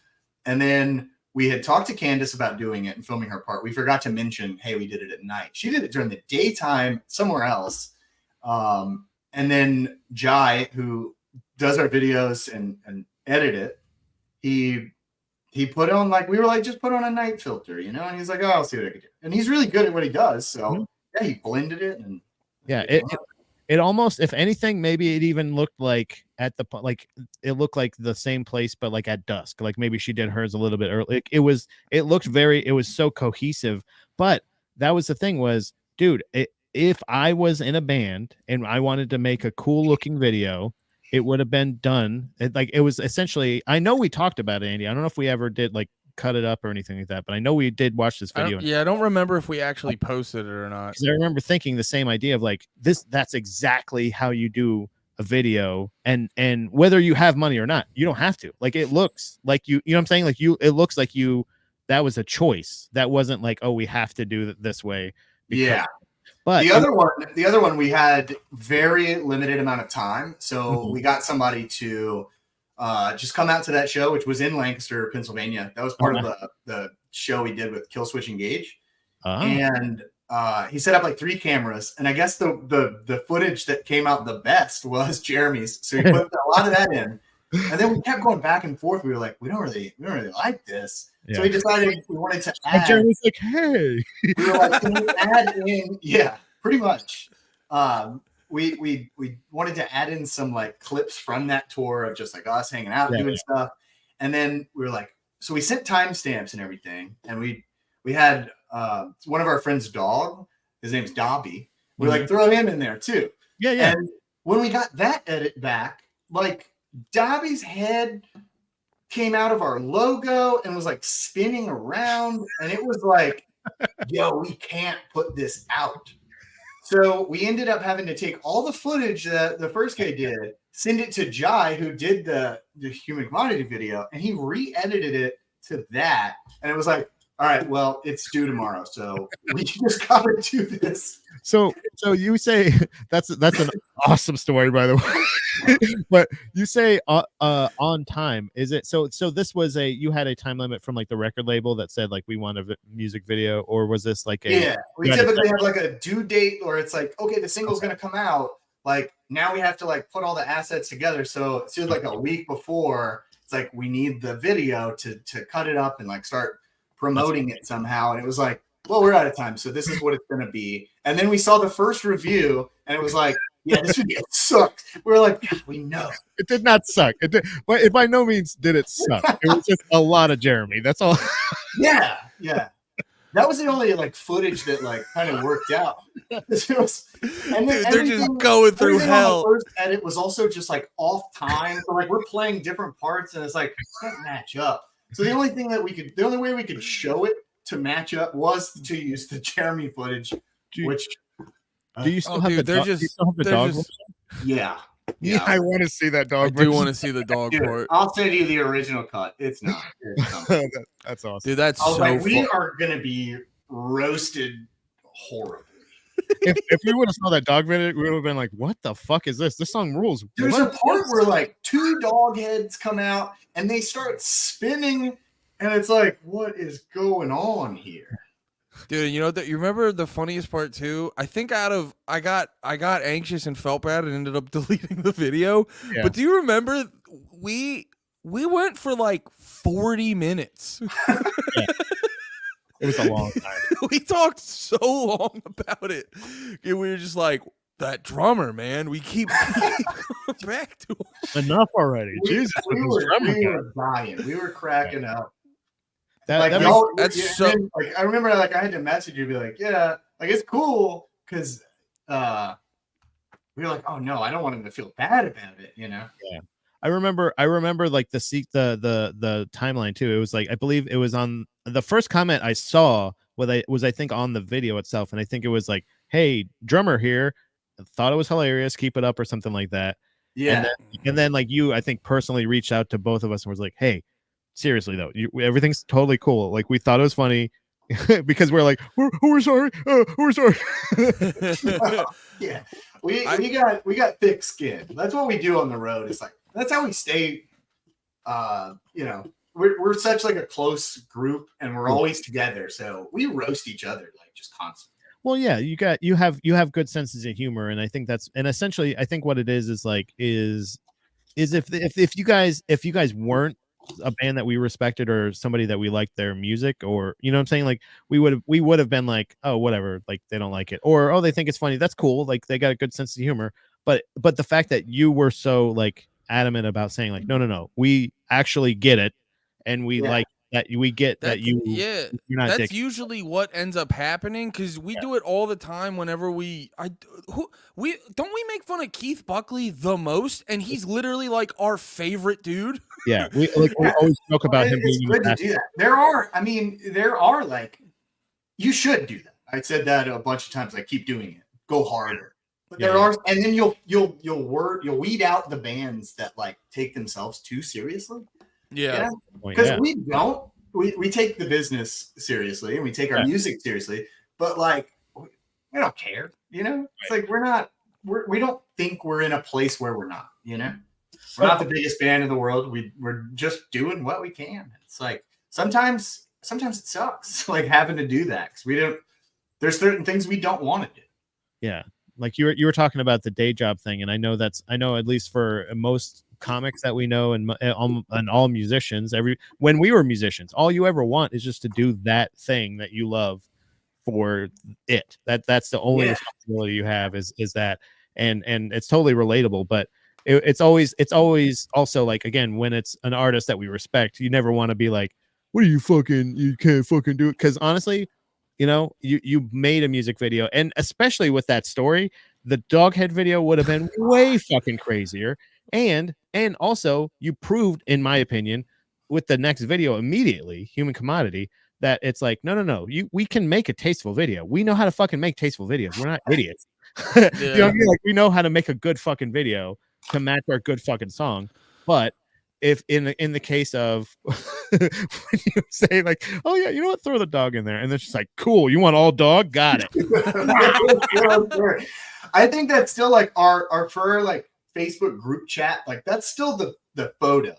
and then we had talked to Candace about doing it and filming her part. We forgot to mention, hey, we did it at night. She did it during the daytime somewhere else, and then Jai, who does our videos and edit it, he put on like, we were like, just put on a night filter, you know? And he's like, oh, I'll see what I can do. And he's really good at what he does. So yeah, he blended it. And yeah, it almost, if anything, maybe it even looked like it looked like the same place, but like at dusk, like maybe she did hers a little bit early. It was so cohesive. But that was the thing was, dude, if I was in a band and I wanted to make a cool looking video, it would have been done. It was essentially, I know we talked about it, Andy. I don't know if we ever did like cut it up or anything like that, but I know we did watch this video. I don't remember if we actually posted it or not. I remember thinking the same idea of like that's exactly how you do a video, and whether you have money or not, you don't have to. Like it looks like you know what I'm saying? Like it looks like that was a choice. That wasn't like, oh, we have to do it this way. Yeah. But the other one, we had very limited amount of time, so we got somebody to just come out to that show, which was in Lancaster, Pennsylvania. That was part of the show we did with Killswitch Engage, and he set up like 3 cameras. And I guess the footage that came out the best was Jeremy's, so he put a lot of that in. And then we kept going back and forth. We were like, we don't really like this. Yeah. So we decided we wanted to add. And Jeremy's like, hey. We were like, can we add in? Yeah, pretty much. We wanted to add in some like clips from that tour of just like us hanging out, doing stuff. And then we were like, so we sent timestamps and everything. And we had one of our friends' dog. His name's Dobby. We were like, throw him in there too. Yeah, yeah. And when we got that edit back, like Dobby's head came out of our logo and was like spinning around, and it was like, yo, we can't put this out. So we ended up having to take all the footage that the first guy did, send it to Jai, who did the Human Commodity video, and he re-edited it to that. And it was like, all right, well, it's due tomorrow, so we just gotta do this. So you say that's an awesome story, by the way. But you say on time. Is it so this was you had a time limit from like the record label that said like we want a music video, or was this like we typically have like a due date, or it's like, okay, the single's gonna come out, like now we have to like put all the assets together. So it seems like a week before, it's like we need the video to cut it up and like start promoting it somehow. And it was like, well, we're out of time, so this is what it's going to be. And then we saw the first review, and it was like, yeah, this video sucked. We were like, we know. It did not suck. It did, but it by no means did it suck. It was just a lot of Jeremy. That's all. Yeah. That was the only like footage that like kind of worked out. And then they're just going through hell. The first edit was also just like off time. So like we're playing different parts, and it's like, it can't match up. So the only way we could show it to match up was to use the Jeremy footage, which do you still have the dog? Yeah. I want to see that dog. I do want to see the dog part. I'll send you the original cut. It's not. That's awesome, dude. That's so like, we are gonna be roasted horribly. If we would have saw that dog video, we would have been like, "What the fuck is this? This song rules." There's a part where like 2 dog heads come out and they start spinning, and it's like, what is going on here? Dude, you know that you remember the funniest part too? I think I got anxious and felt bad and ended up deleting the video. Yeah. But do you remember we went for like 40 minutes? Yeah. It was a long time. We talked so long about it. And we were just like, that drummer, man. We keep going back to him. Enough already. Jesus. We were dying. We were cracking up. Like that y'all, that's yeah, so. and then, like I remember, like I had to message you, be like, yeah, like it's cool because we were like, oh no, I don't want him to feel bad about it, you know. Yeah. I remember like the timeline too. It was like I believe it was on the first comment I saw I think on the video itself, and I think it was like, "Hey, drummer here, thought it was hilarious, keep it up," or something like that. And Yeah, then like you, I think personally reached out to both of us and was like, "Hey, seriously though, everything's totally cool. Like we thought it was funny." Because we're like, we're sorry, we're sorry. yeah. We I we got thick skin. That's what we do on the road. It's like that's how we stay. You know, we're such like a close group, and we're always together. So we roast each other like just constantly. Well, yeah, you have good senses of humor, and I think that's and essentially I think what it is like is if you guys weren't a band that we respected or somebody that we liked their music, or you know what I'm saying, like we would have been like, oh whatever, like they don't like it, or oh they think it's funny, that's cool, like they got a good sense of humor. But the fact that you were so like adamant about saying like no, we actually get it, and we Yeah, like that, we get that That's yeah. you're not That's dick. usually what ends up happening because we do it all the time. Whenever we don't we make fun of Keith Buckley the most, and he's literally like our favorite dude. Yeah, we yeah. always joke about him It's being in the good to past. do that. There are like you should do that. I said that a bunch of times. I keep doing it. Go harder. But Yeah, there yeah. are, and then you'll weed out the bands that like take themselves too seriously. Yeah, Yeah, Well, because yeah. we don't. We take the business seriously and we take our Yeah. music seriously, but like we don't care. You know, it's like we don't think we're in a place where we're not. You know, we're not the biggest band in the world. We're just doing what we can. It's like sometimes it sucks like having to do that because we don't. There's certain things we don't want to do. Yeah, like you were talking about the day job thing, and I know at least for most comics that we know, and all musicians, when we were musicians, all you ever want is just to do that thing that you love for it. That's the only Yeah, responsibility you have is that, and it's totally relatable. But it's always also like, again, when it's an artist that we respect, you never want to be like, what are you can't fucking do it, because honestly, you made a music video, and especially with that story, the Doghead video would have been way fucking crazier. And also you proved, in my opinion, with the next video immediately, Human Commodity, that it's like, no, we can make a tasteful video. We know how to fucking make tasteful videos. We're not idiots. You know what I yeah. mean? Like, we know how to make a good fucking video to match our good fucking song. But if in the case of when you say like, oh yeah, you know what, throw the dog in there, and it's just like, cool, you want all dog, got it. I think that's still like our for like Facebook group chat. Like that's still the photo.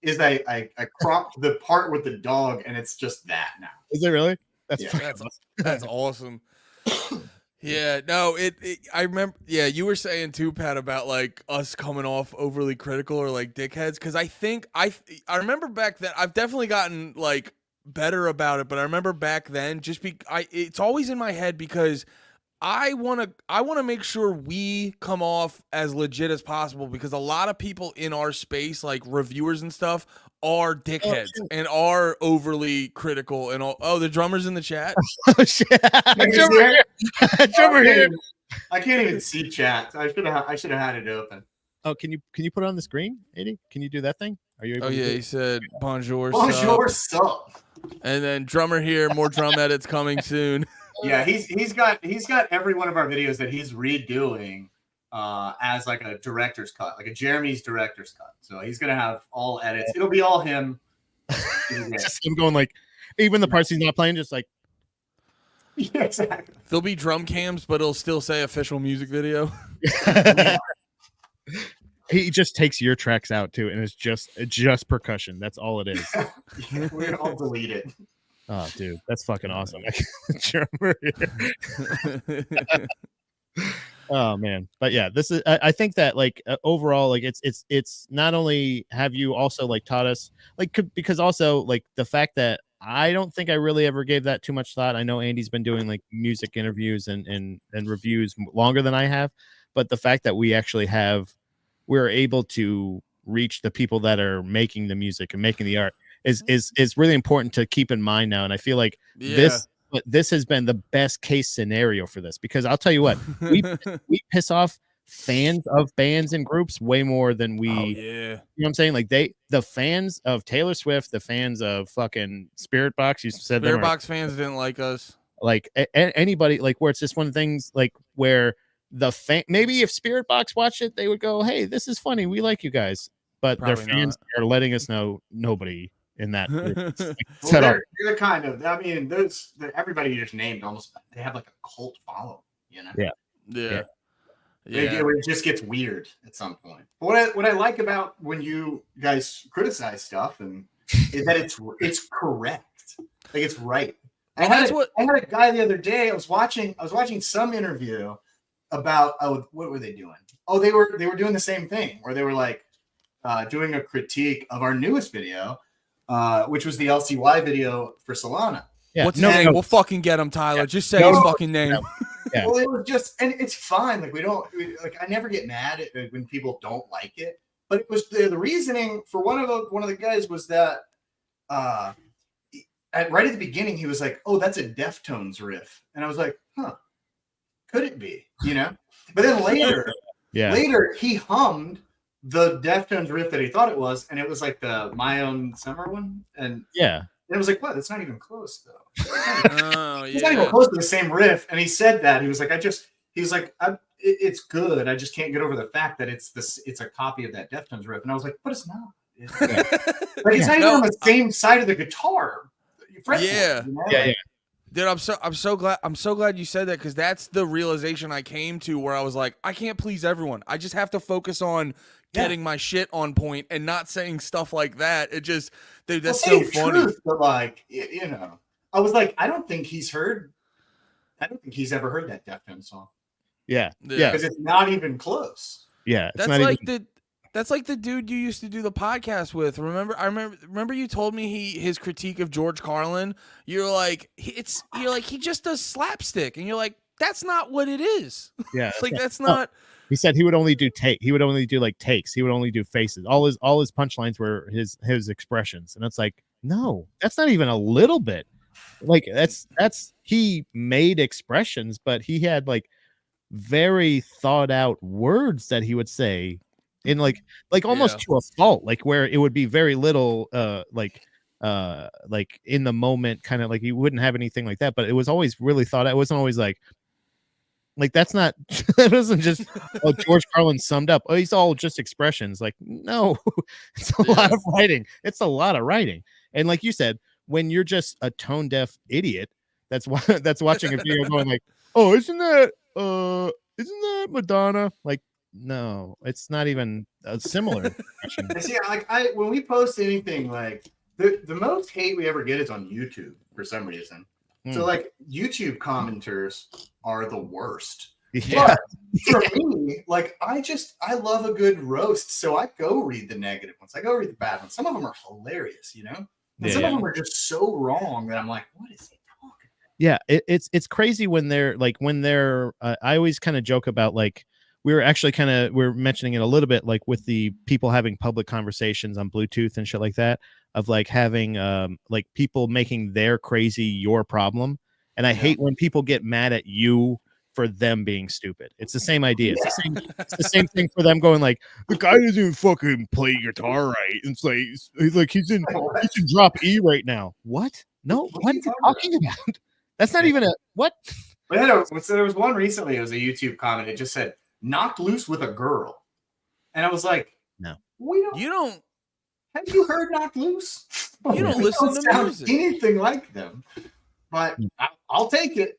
Is I cropped the part with the dog, and it's just that now. Is it really? That's Yeah. fucking That's awesome. Yeah, no, I remember. Yeah, you were saying too, Pat, about like us coming off overly critical or like dickheads. Because I think I remember back then. I've definitely gotten like better about it, but I remember back then, it's always in my head because I wanna make sure we come off as legit as possible because a lot of people in our space, like reviewers and stuff, are dickheads and are overly critical and all. Oh, the drummer's in the chat. oh shit. Can you Drummer see it? here. Drummer here. I can't even see chat. I should have had it open. Oh, can you put it on the screen, 80? Can you do that thing? Are you able Oh to yeah, do he it? said bonjour, Bonjour, sup. sup. And then drummer here, more drum edits coming soon. Yeah, he's got every one of our videos that he's redoing as like a director's cut, like a Jeremy's director's cut. So he's gonna have all edits. It'll be all him. Just him going like, even the parts he's not playing, just like, Yeah, exactly. There'll be drum cams, but it'll still say official music video. he just takes your tracks out too, and it's just percussion. That's all it is. I'll delete it. Oh, dude, that's fucking awesome. Drummer here. Oh man, but yeah, this is. I think that like overall, like it's not only have you also like taught us like because also like the fact that I don't think I really ever gave that too much thought. I know Andy's been doing like music interviews and reviews longer than I have, but the fact that we're able to reach the people that are making the music and making the art, is really important to keep in mind now. And I feel like this has been the best case scenario for this, because I'll tell you what, we piss off fans of bands and groups way more than we you know what I'm saying? Like the fans of Taylor Swift, the fans of fucking Spirit Box, you said Spirit Box fans didn't like us. Like anybody, like where it's just one of the things like where the fan, maybe if Spirit Box watched it, they would go, hey, this is funny, we like you guys. But Probably their fans are letting us know nobody in that group. Well, they're kind of, I mean, everybody you just named almost, they have like a cult following, you know? Yeah. It just gets weird at some point. But what I like about when you guys criticize stuff is that it's correct. Like it's right. I had a guy the other day. I was watching some interview about what were they doing? Oh, they were doing the same thing where they were like doing a critique of our newest video, which was the LCY video for Solana. Yeah. What's his name? We'll fucking get him, Tyler. Just say his fucking name. Yeah. Well, it was just, and it's fine. Like I never get mad at when people don't like it. But it was the reasoning for one of the guys was that right at the beginning he was like, "Oh, that's a Deftones riff," and I was like, "Huh, could it be?" You know. But then later he hummed the Deftones riff that he thought it was, and it was like the My Own Summer one, and it was like, what? That's not even close, though. It's not even close to the same riff. And he said that. He was like, it's good. I just can't get over the fact that it's a copy of that Deftones riff. And I was like, but it's not. It's not even on the same side of the guitar. Dude, I'm so glad you said that, because that's the realization I came to, where I was like, I can't please everyone. I just have to focus on getting my shit on point and not saying stuff like that. It just, dude, that's so funny. But like, you know, I was like, I don't think he's ever heard that Deftones song. Yeah. Because it's not even close. Yeah. That's like the dude you used to do the podcast with. Remember you told me his critique of George Carlin. You're like, he just does slapstick, and you're like, that's not what it is. Yeah. Like that's not. He said he would only do like takes. He would only do faces. All his punchlines were his expressions, and it's like, no, that's not even a little bit. Like that's he made expressions, but he had like very thought out words that he would say in like almost to a fault, like where it would be very little like in the moment, kind of like he wouldn't have anything like that, but it was always really thought out. It wasn't always like that's not that wasn't just George Carlin summed up. Oh, he's all just expressions. Like, no, it's a lot of writing. It's a lot of writing. And like you said, when you're just a tone deaf idiot that's watching a video going like, oh, isn't that Madonna? Like, no, it's not even a similar expression. See, like when we post anything, like the most hate we ever get is on YouTube for some reason. So like YouTube commenters are the worst. Yeah. But for me, like I love a good roast, so I go read the negative ones. I go read the bad ones. Some of them are hilarious, you know, and some of them are just so wrong that I'm like, what is he talking about? Yeah, it's crazy when they're I always kind of joke about, like, we're mentioning it a little bit, like with the people having public conversations on Bluetooth and shit like that, of like having like people making their crazy your problem. And I hate when people get mad at you for them being stupid. It's the same idea. It's the same thing for them going like, the guy doesn't fucking play guitar right. It's like he's in drop E right now. What? No, what are you talking about? That's not even a what? So there was one recently. It was a YouTube comment. It just said "knocked loose with a girl," and I was like, "No, you don't. Have you heard "Knocked Loose"? You don't listen to music. Anything like them, but I'll take it."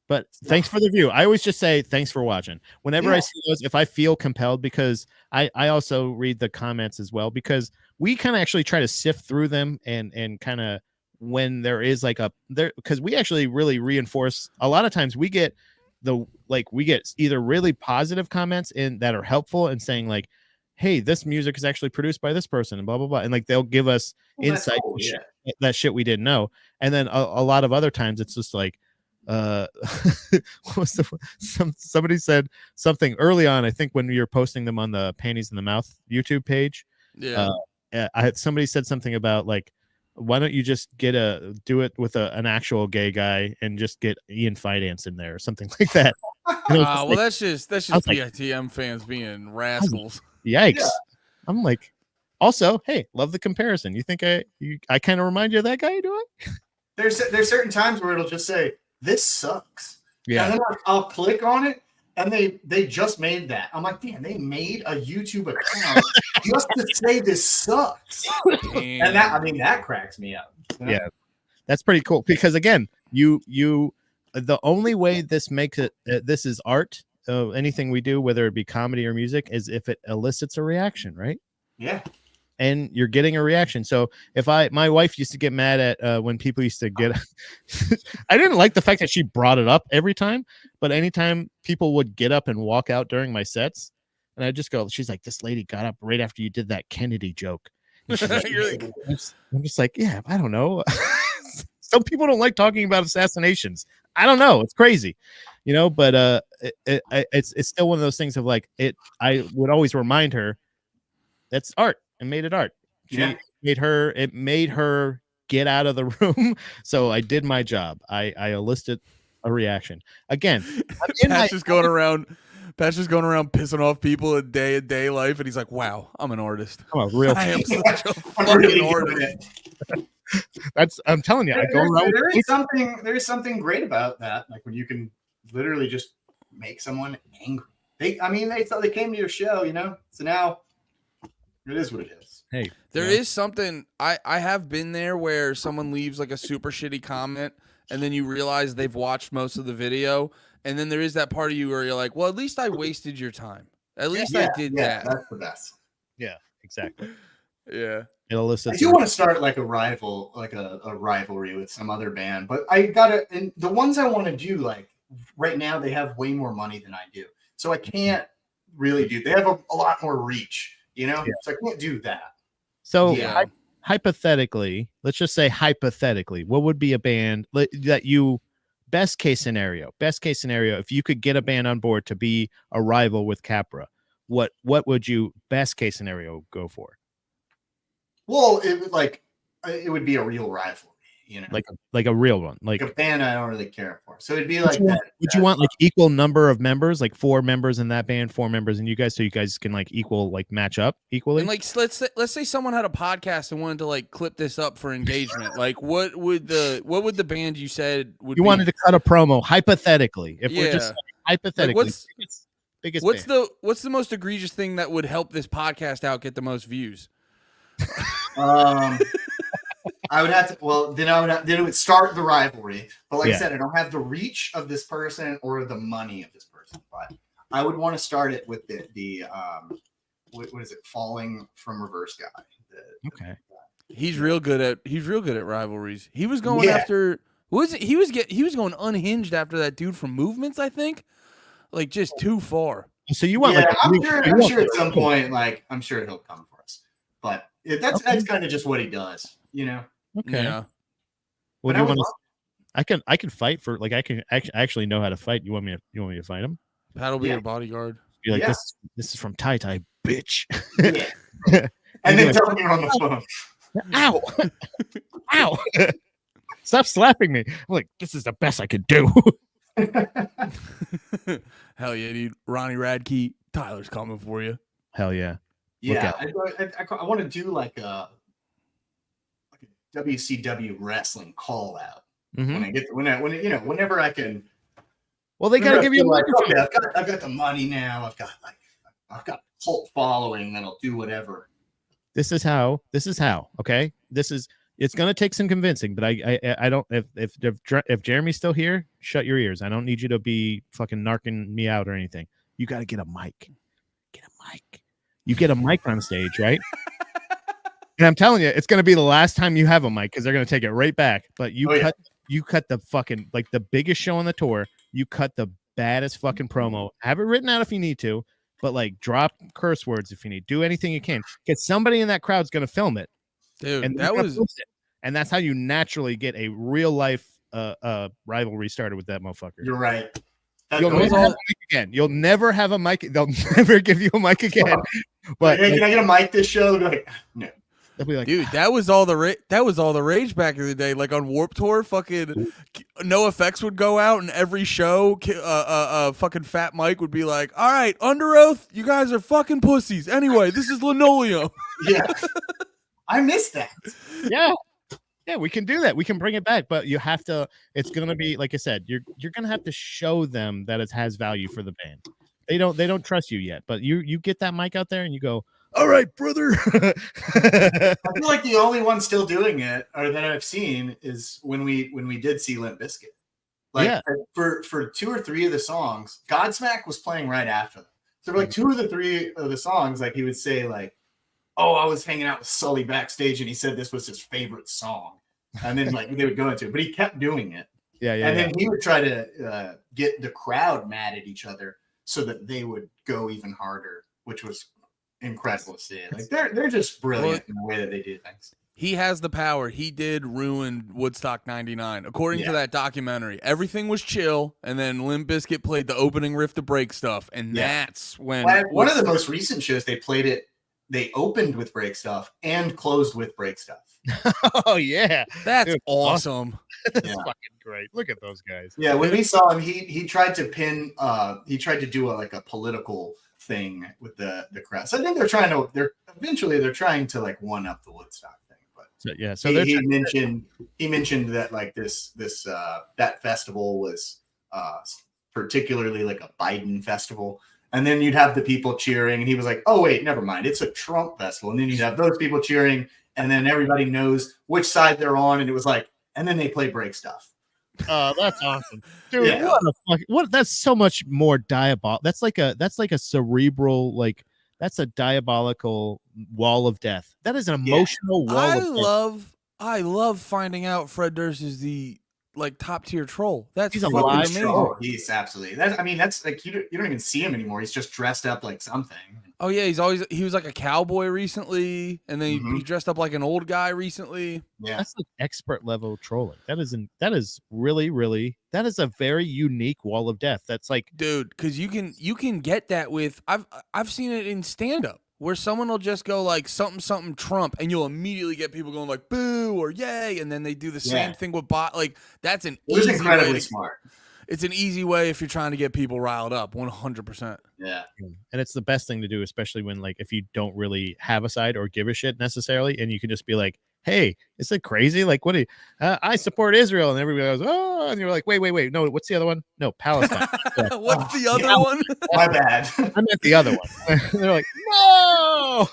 But thanks for the view. I always just say thanks for watching. Whenever I see those, if I feel compelled, because I also read the comments as well, because we kind of actually try to sift through them and kind of when there is like because we actually really reinforce. A lot of times we get either really positive comments that are helpful and saying like, hey, this music is actually produced by this person and blah blah blah, and like they'll give us insight that shit we didn't know. And then a lot of other times it's just like somebody said something early on, I think when you're posting them on the Panties in the Mouth YouTube page, somebody said something about like, why don't you just do it with an actual gay guy and just get Ian Fidance in there or something like that. Well, that's just like, PITM fans being rascals. Yikes! Yeah. I'm like, also, hey, love the comparison. You think I kind of remind you of that guy? Do I? There's certain times where it'll just say this sucks. Yeah. And then I'll click on it, and they just made that. I'm like, damn, they made a YouTube account just to say this sucks. Damn. And that cracks me up. You know? Yeah, that's pretty cool because again, you the only way this makes it this is art. Anything we do, whether it be comedy or music, is if it elicits a reaction, right? Yeah. And you're getting a reaction. So if my wife used to get mad at when people used to get I didn't like the fact that she brought it up every time, but anytime people would get up and walk out during my sets, and I just go, she's like, this lady got up right after you did that Kennedy joke. And she's like, I'm just like, yeah, I don't know. Some people don't like talking about assassinations. I don't know. It's crazy, but it's still one of those things of like I would always remind her that's art and made it art. It made her get out of the room. So I did my job. I elicited a reaction. Again, Pat's just going around pissing off people in day life, and he's like, wow, I'm an artist. I'm a real I am such a fucking artist. I'm telling you, I go around. There is something great about that. Like when you can literally just make someone angry. They came to your show, so now it is what it is. Hey, there is something I have been there where someone leaves like a super shitty comment, and then you realize they've watched most of the video, and then there is that part of you where you're like, well, at least I wasted your time. At least I did that. That's the best. Yeah, exactly. Yeah. It elicits. I do want to start like a rivalry with some other band, but and the ones I want to do, like right now, they have way more money than I do, so I can't really do. They have a lot more reach, so I can't do that. So hypothetically, let's just say hypothetically, what would be a band that you best case scenario, if you could get a band on board to be a rival with Capra, what would you best case scenario go for? Well, it would be a real rivalry, like a real one, like a band I don't really care for. So it'd be like that. Would you want like equal number of members, like 4 members in that band, 4 members in you guys, so you guys can like equal, like match up equally? And like let's say someone had a podcast and wanted to like clip this up for engagement. Like what would the band you said would you be? Wanted to cut a promo hypothetically? If we're just hypothetically, like biggest what's the most egregious thing that would help this podcast out get the most views? I would have to. Then it would start the rivalry. But like I said, I don't have the reach of this person or the money of this person. But I would want to start it with the what is it? Falling from Reverse guy. Okay. He's real good at rivalries. He was going after. What was it? He was going unhinged after that dude from Movements. I think, like just too far. So you want? I'm sure at some point, like I'm sure he'll come for us. But that's kind of just what he does, Okay. Yeah. What do you want to? I can fight for I can actually know how to fight. You want me to fight him? Pat'll be your bodyguard. Be like this is from Tai, bitch. Yeah. And then tell me you're on the phone. Ow. Ow. Stop slapping me. I'm like, this is the best I could do. Hell yeah, dude. Ronnie Radke, Tyler's coming for you. Hell yeah. Yeah. I want to do like a WCW wrestling call out whenever I can. Well, they got to give you a microphone. Okay, I've got the money now. I've got cult following that'll do whatever. This is how. Okay, it's going to take some convincing, but I don't. If Jeremy's still here, shut your ears. I don't need you to be fucking narking me out or anything. You got to get a mic. You get a mic on stage, right? And I'm telling you, it's going to be the last time you have a mic because they're going to take it right back. But you cut the fucking like the biggest show on the tour. You cut the baddest fucking promo. Have it written out if you need to, but like drop curse words if you need. Do anything you can. Because somebody in that crowd's going to film it, dude. And and that's how you naturally get a real life rivalry started with that motherfucker. You're right. You'll never have a mic. They'll never give you a mic again. But hey, can I get a mic this show? Like, no. They'll be like, Dude, that was all the rage back in the day. Like on Warped Tour, fucking No Effects would go out, and every show, fucking Fat Mike would be like, "All right, Under Oath, you guys are fucking pussies. Anyway, this is Linoleum." Yeah, I missed that. yeah, we can do that. We can bring it back, but you have to. It's gonna be like I said. You're gonna have to show them that it has value for the band. They don't trust you yet, but you get that mic out there and you go, all right, brother. I feel like the only one still doing it, or that I've seen, is when we did see Limp Bizkit. Like for 2 or 3 of the songs, Godsmack was playing right after them. So for like 2 or 3 of the songs, like he would say like, "Oh, I was hanging out with Sully backstage, and he said this was his favorite song," and then like they would go into it, but he kept doing it. And then he would try to get the crowd mad at each other so that they would go even harder, which was incredible to see. Like they're just brilliant in the way that they do things. He has the power. He did ruin Woodstock 99. According to that documentary, everything was chill, and then Limp Bizkit played the opening riff to break stuff, and that's when one of the most recent shows they played it. They opened with Break Stuff and closed with Break Stuff. Oh yeah, that's awesome. That's fucking great. Look at those guys. Yeah, when we saw him, he tried to pin. He tried to do a political thing with the crowd. So I think they're trying to like one up the Woodstock thing. But so he mentioned that like this that festival was particularly like a Biden festival. And then you'd have the people cheering, and he was like, "Oh wait, never mind. It's a Trump festival." And then you'd have those people cheering, and then everybody knows which side they're on. And it was like, and then they play Break Stuff. Oh, that's awesome, dude! What? That's so much more diabolical. That's like a cerebral, like that's a diabolical wall of death. That is an emotional wall. I love finding out Fred Durst is the like top tier troll. He's fucking amazing. Troll. He's absolutely. That's like you don't even see him anymore. He's just dressed up like something. Oh yeah, he was like a cowboy recently, and then he dressed up like an old guy recently. Yeah, that's like expert level trolling. That is really that is a very unique wall of death. That's like, dude, because you can get that with I've seen it in stand up where someone will just go like something Trump, and you'll immediately get people going like boo or yay, and then they do the same thing with bot. Like that's incredibly smart. It's an easy way if you're trying to get people riled up. 100%. Yeah, and it's the best thing to do, especially when like if you don't really have a side or give a shit necessarily, and you can just be like, "Hey, is it crazy? Like, what do you, I support Israel," and everybody goes, "Oh," and you're like, "Wait, no, what's the other one? No, Palestine." What's the other one? My bad. I meant the other one. They're like, "No."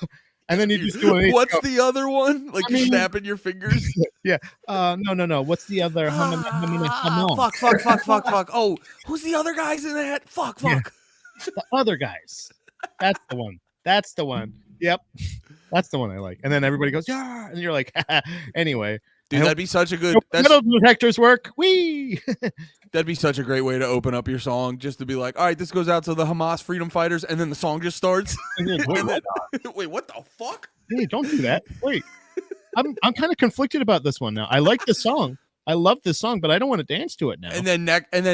And then you just do it. What's the other one? Like you're snapping your fingers. Yeah. No. What's the other? Fuck. Oh, who's the other guys in that? Fuck. Yeah. The other guys. That's the one. Yep. That's the one I like. And then everybody goes, yeah. And you're like, anyway. Dude, that'd be such a good. Metal detectors work. Wee. That'd be such a great way to open up your song, just to be like, all right, this goes out to the Hamas freedom fighters, and then the song just starts. Wait, what the fuck? Hey, don't do that. Wait, I'm kind of conflicted about this one now. I like the song. I love this song, but I don't want to dance to it now. And then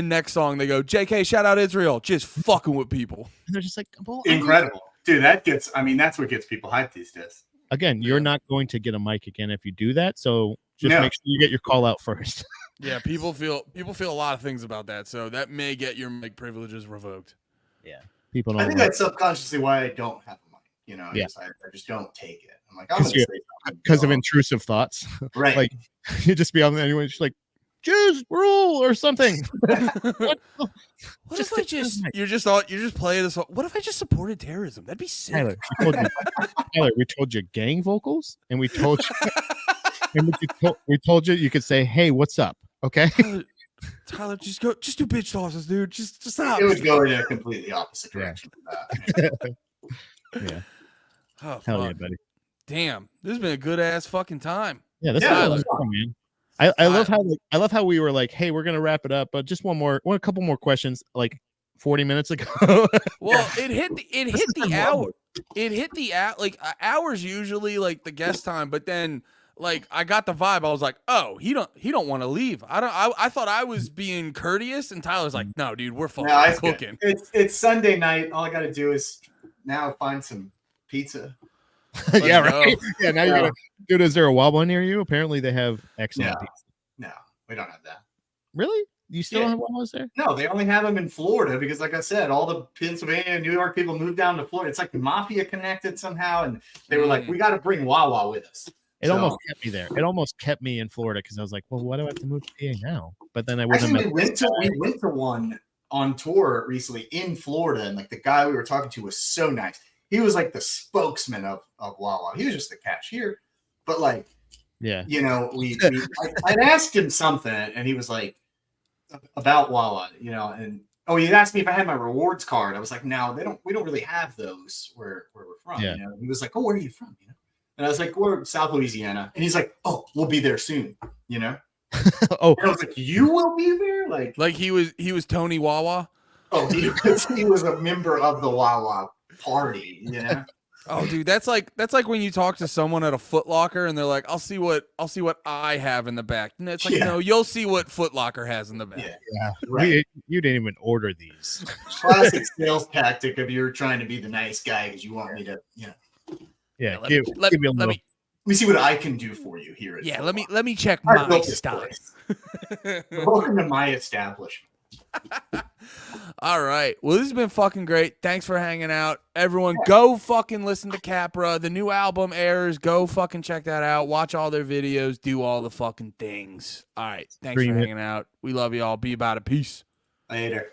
next song they go, JK, shout out Israel, just fucking with people. And they're just like, well, incredible, dude. That's what gets people hyped these days. Again, you're not going to get a mic again if you do that. So just make sure you get your call out first. Yeah, people feel a lot of things about that, so that may get your mic privileges revoked. Yeah, people don't. I think that's subconsciously why I don't have a mic. You know, I just don't take it. I'm like, I'm gonna say because of intrusive thoughts, right? Like you just be on there anyway, just like Jews rule or something. What if you're just playing this? What if I just supported terrorism? That'd be sick. Tyler, we told you gang vocals, and we told you. And we told you you could say, "Hey, what's up?" Okay, Tyler, just do bitch tosses, dude. Just stop. It would go in a completely opposite direction. Yeah. Oh, hell yeah, buddy. Damn, this has been a good ass fucking time. Yeah, that's fun, man. I love how we were like, "Hey, we're gonna wrap it up," but just a couple more questions, like 40 minutes ago. Well, it hit the hour. It hit the hour. Like hours usually like the guest time, but then. Like I got the vibe. I was like, "Oh, he don't want to leave." I thought I was being courteous, and Tyler's like, "No, dude, we're fucking cooking." It's Sunday night. All I got to do is now find some pizza. Yeah, Let's right. go. Yeah, now you're Yeah. gonna, dude. Is there a Wawa near you? Apparently, they have excellent No. pizza. No, we don't have that. Really? You still Yeah. have Wawas there? No, they only have them in Florida because, like I said, all the Pennsylvania and New York people moved down to Florida. It's like the mafia connected somehow, and they were like, "We got to bring Wawa with us." It So- almost kept me there. It almost kept me in Florida because I was like, well, why do I have to move to PA now? But then I wouldn't Actually, have we met went to one on tour recently in Florida, and like the guy we were talking to was so nice. He was like the spokesman of Wawa. He was just the cashier, but like, yeah. you know, I'd asked him something, and he was like about Wawa, you know, and he asked me if I had my rewards card. I was like, no, we don't really have those where we're from. Yeah. You know, and he was like, oh, where are you from? You know, and I was like, we're South Louisiana, and he's like, oh, we'll be there soon. You know. Oh, And I was like, you will be there, Like he was Tony Wawa. oh, he was a member of the Wawa party, you know. Oh, dude, that's like when you talk to someone at a Foot Locker and they're like, "I'll see what I have in the back." And it's like, Yeah. no, you'll see what Foot Locker has in the back. Yeah, yeah. right. You didn't even order these. Classic sales tactic of you're trying to be the nice guy because you want me to, you know. Yeah. Let Give me a let little. me Let me see what I can do for you here. At yeah, Foot let me check Locker. I my built this style. place. Welcome to my establishment. All right. Well, this has been fucking great. Thanks for hanging out. Everyone, go fucking listen to Capra. The new album airs. Go fucking check that out. Watch all their videos. Do all the fucking things. All right. Thanks for hanging out. We love you all. Be about it. Peace. Later.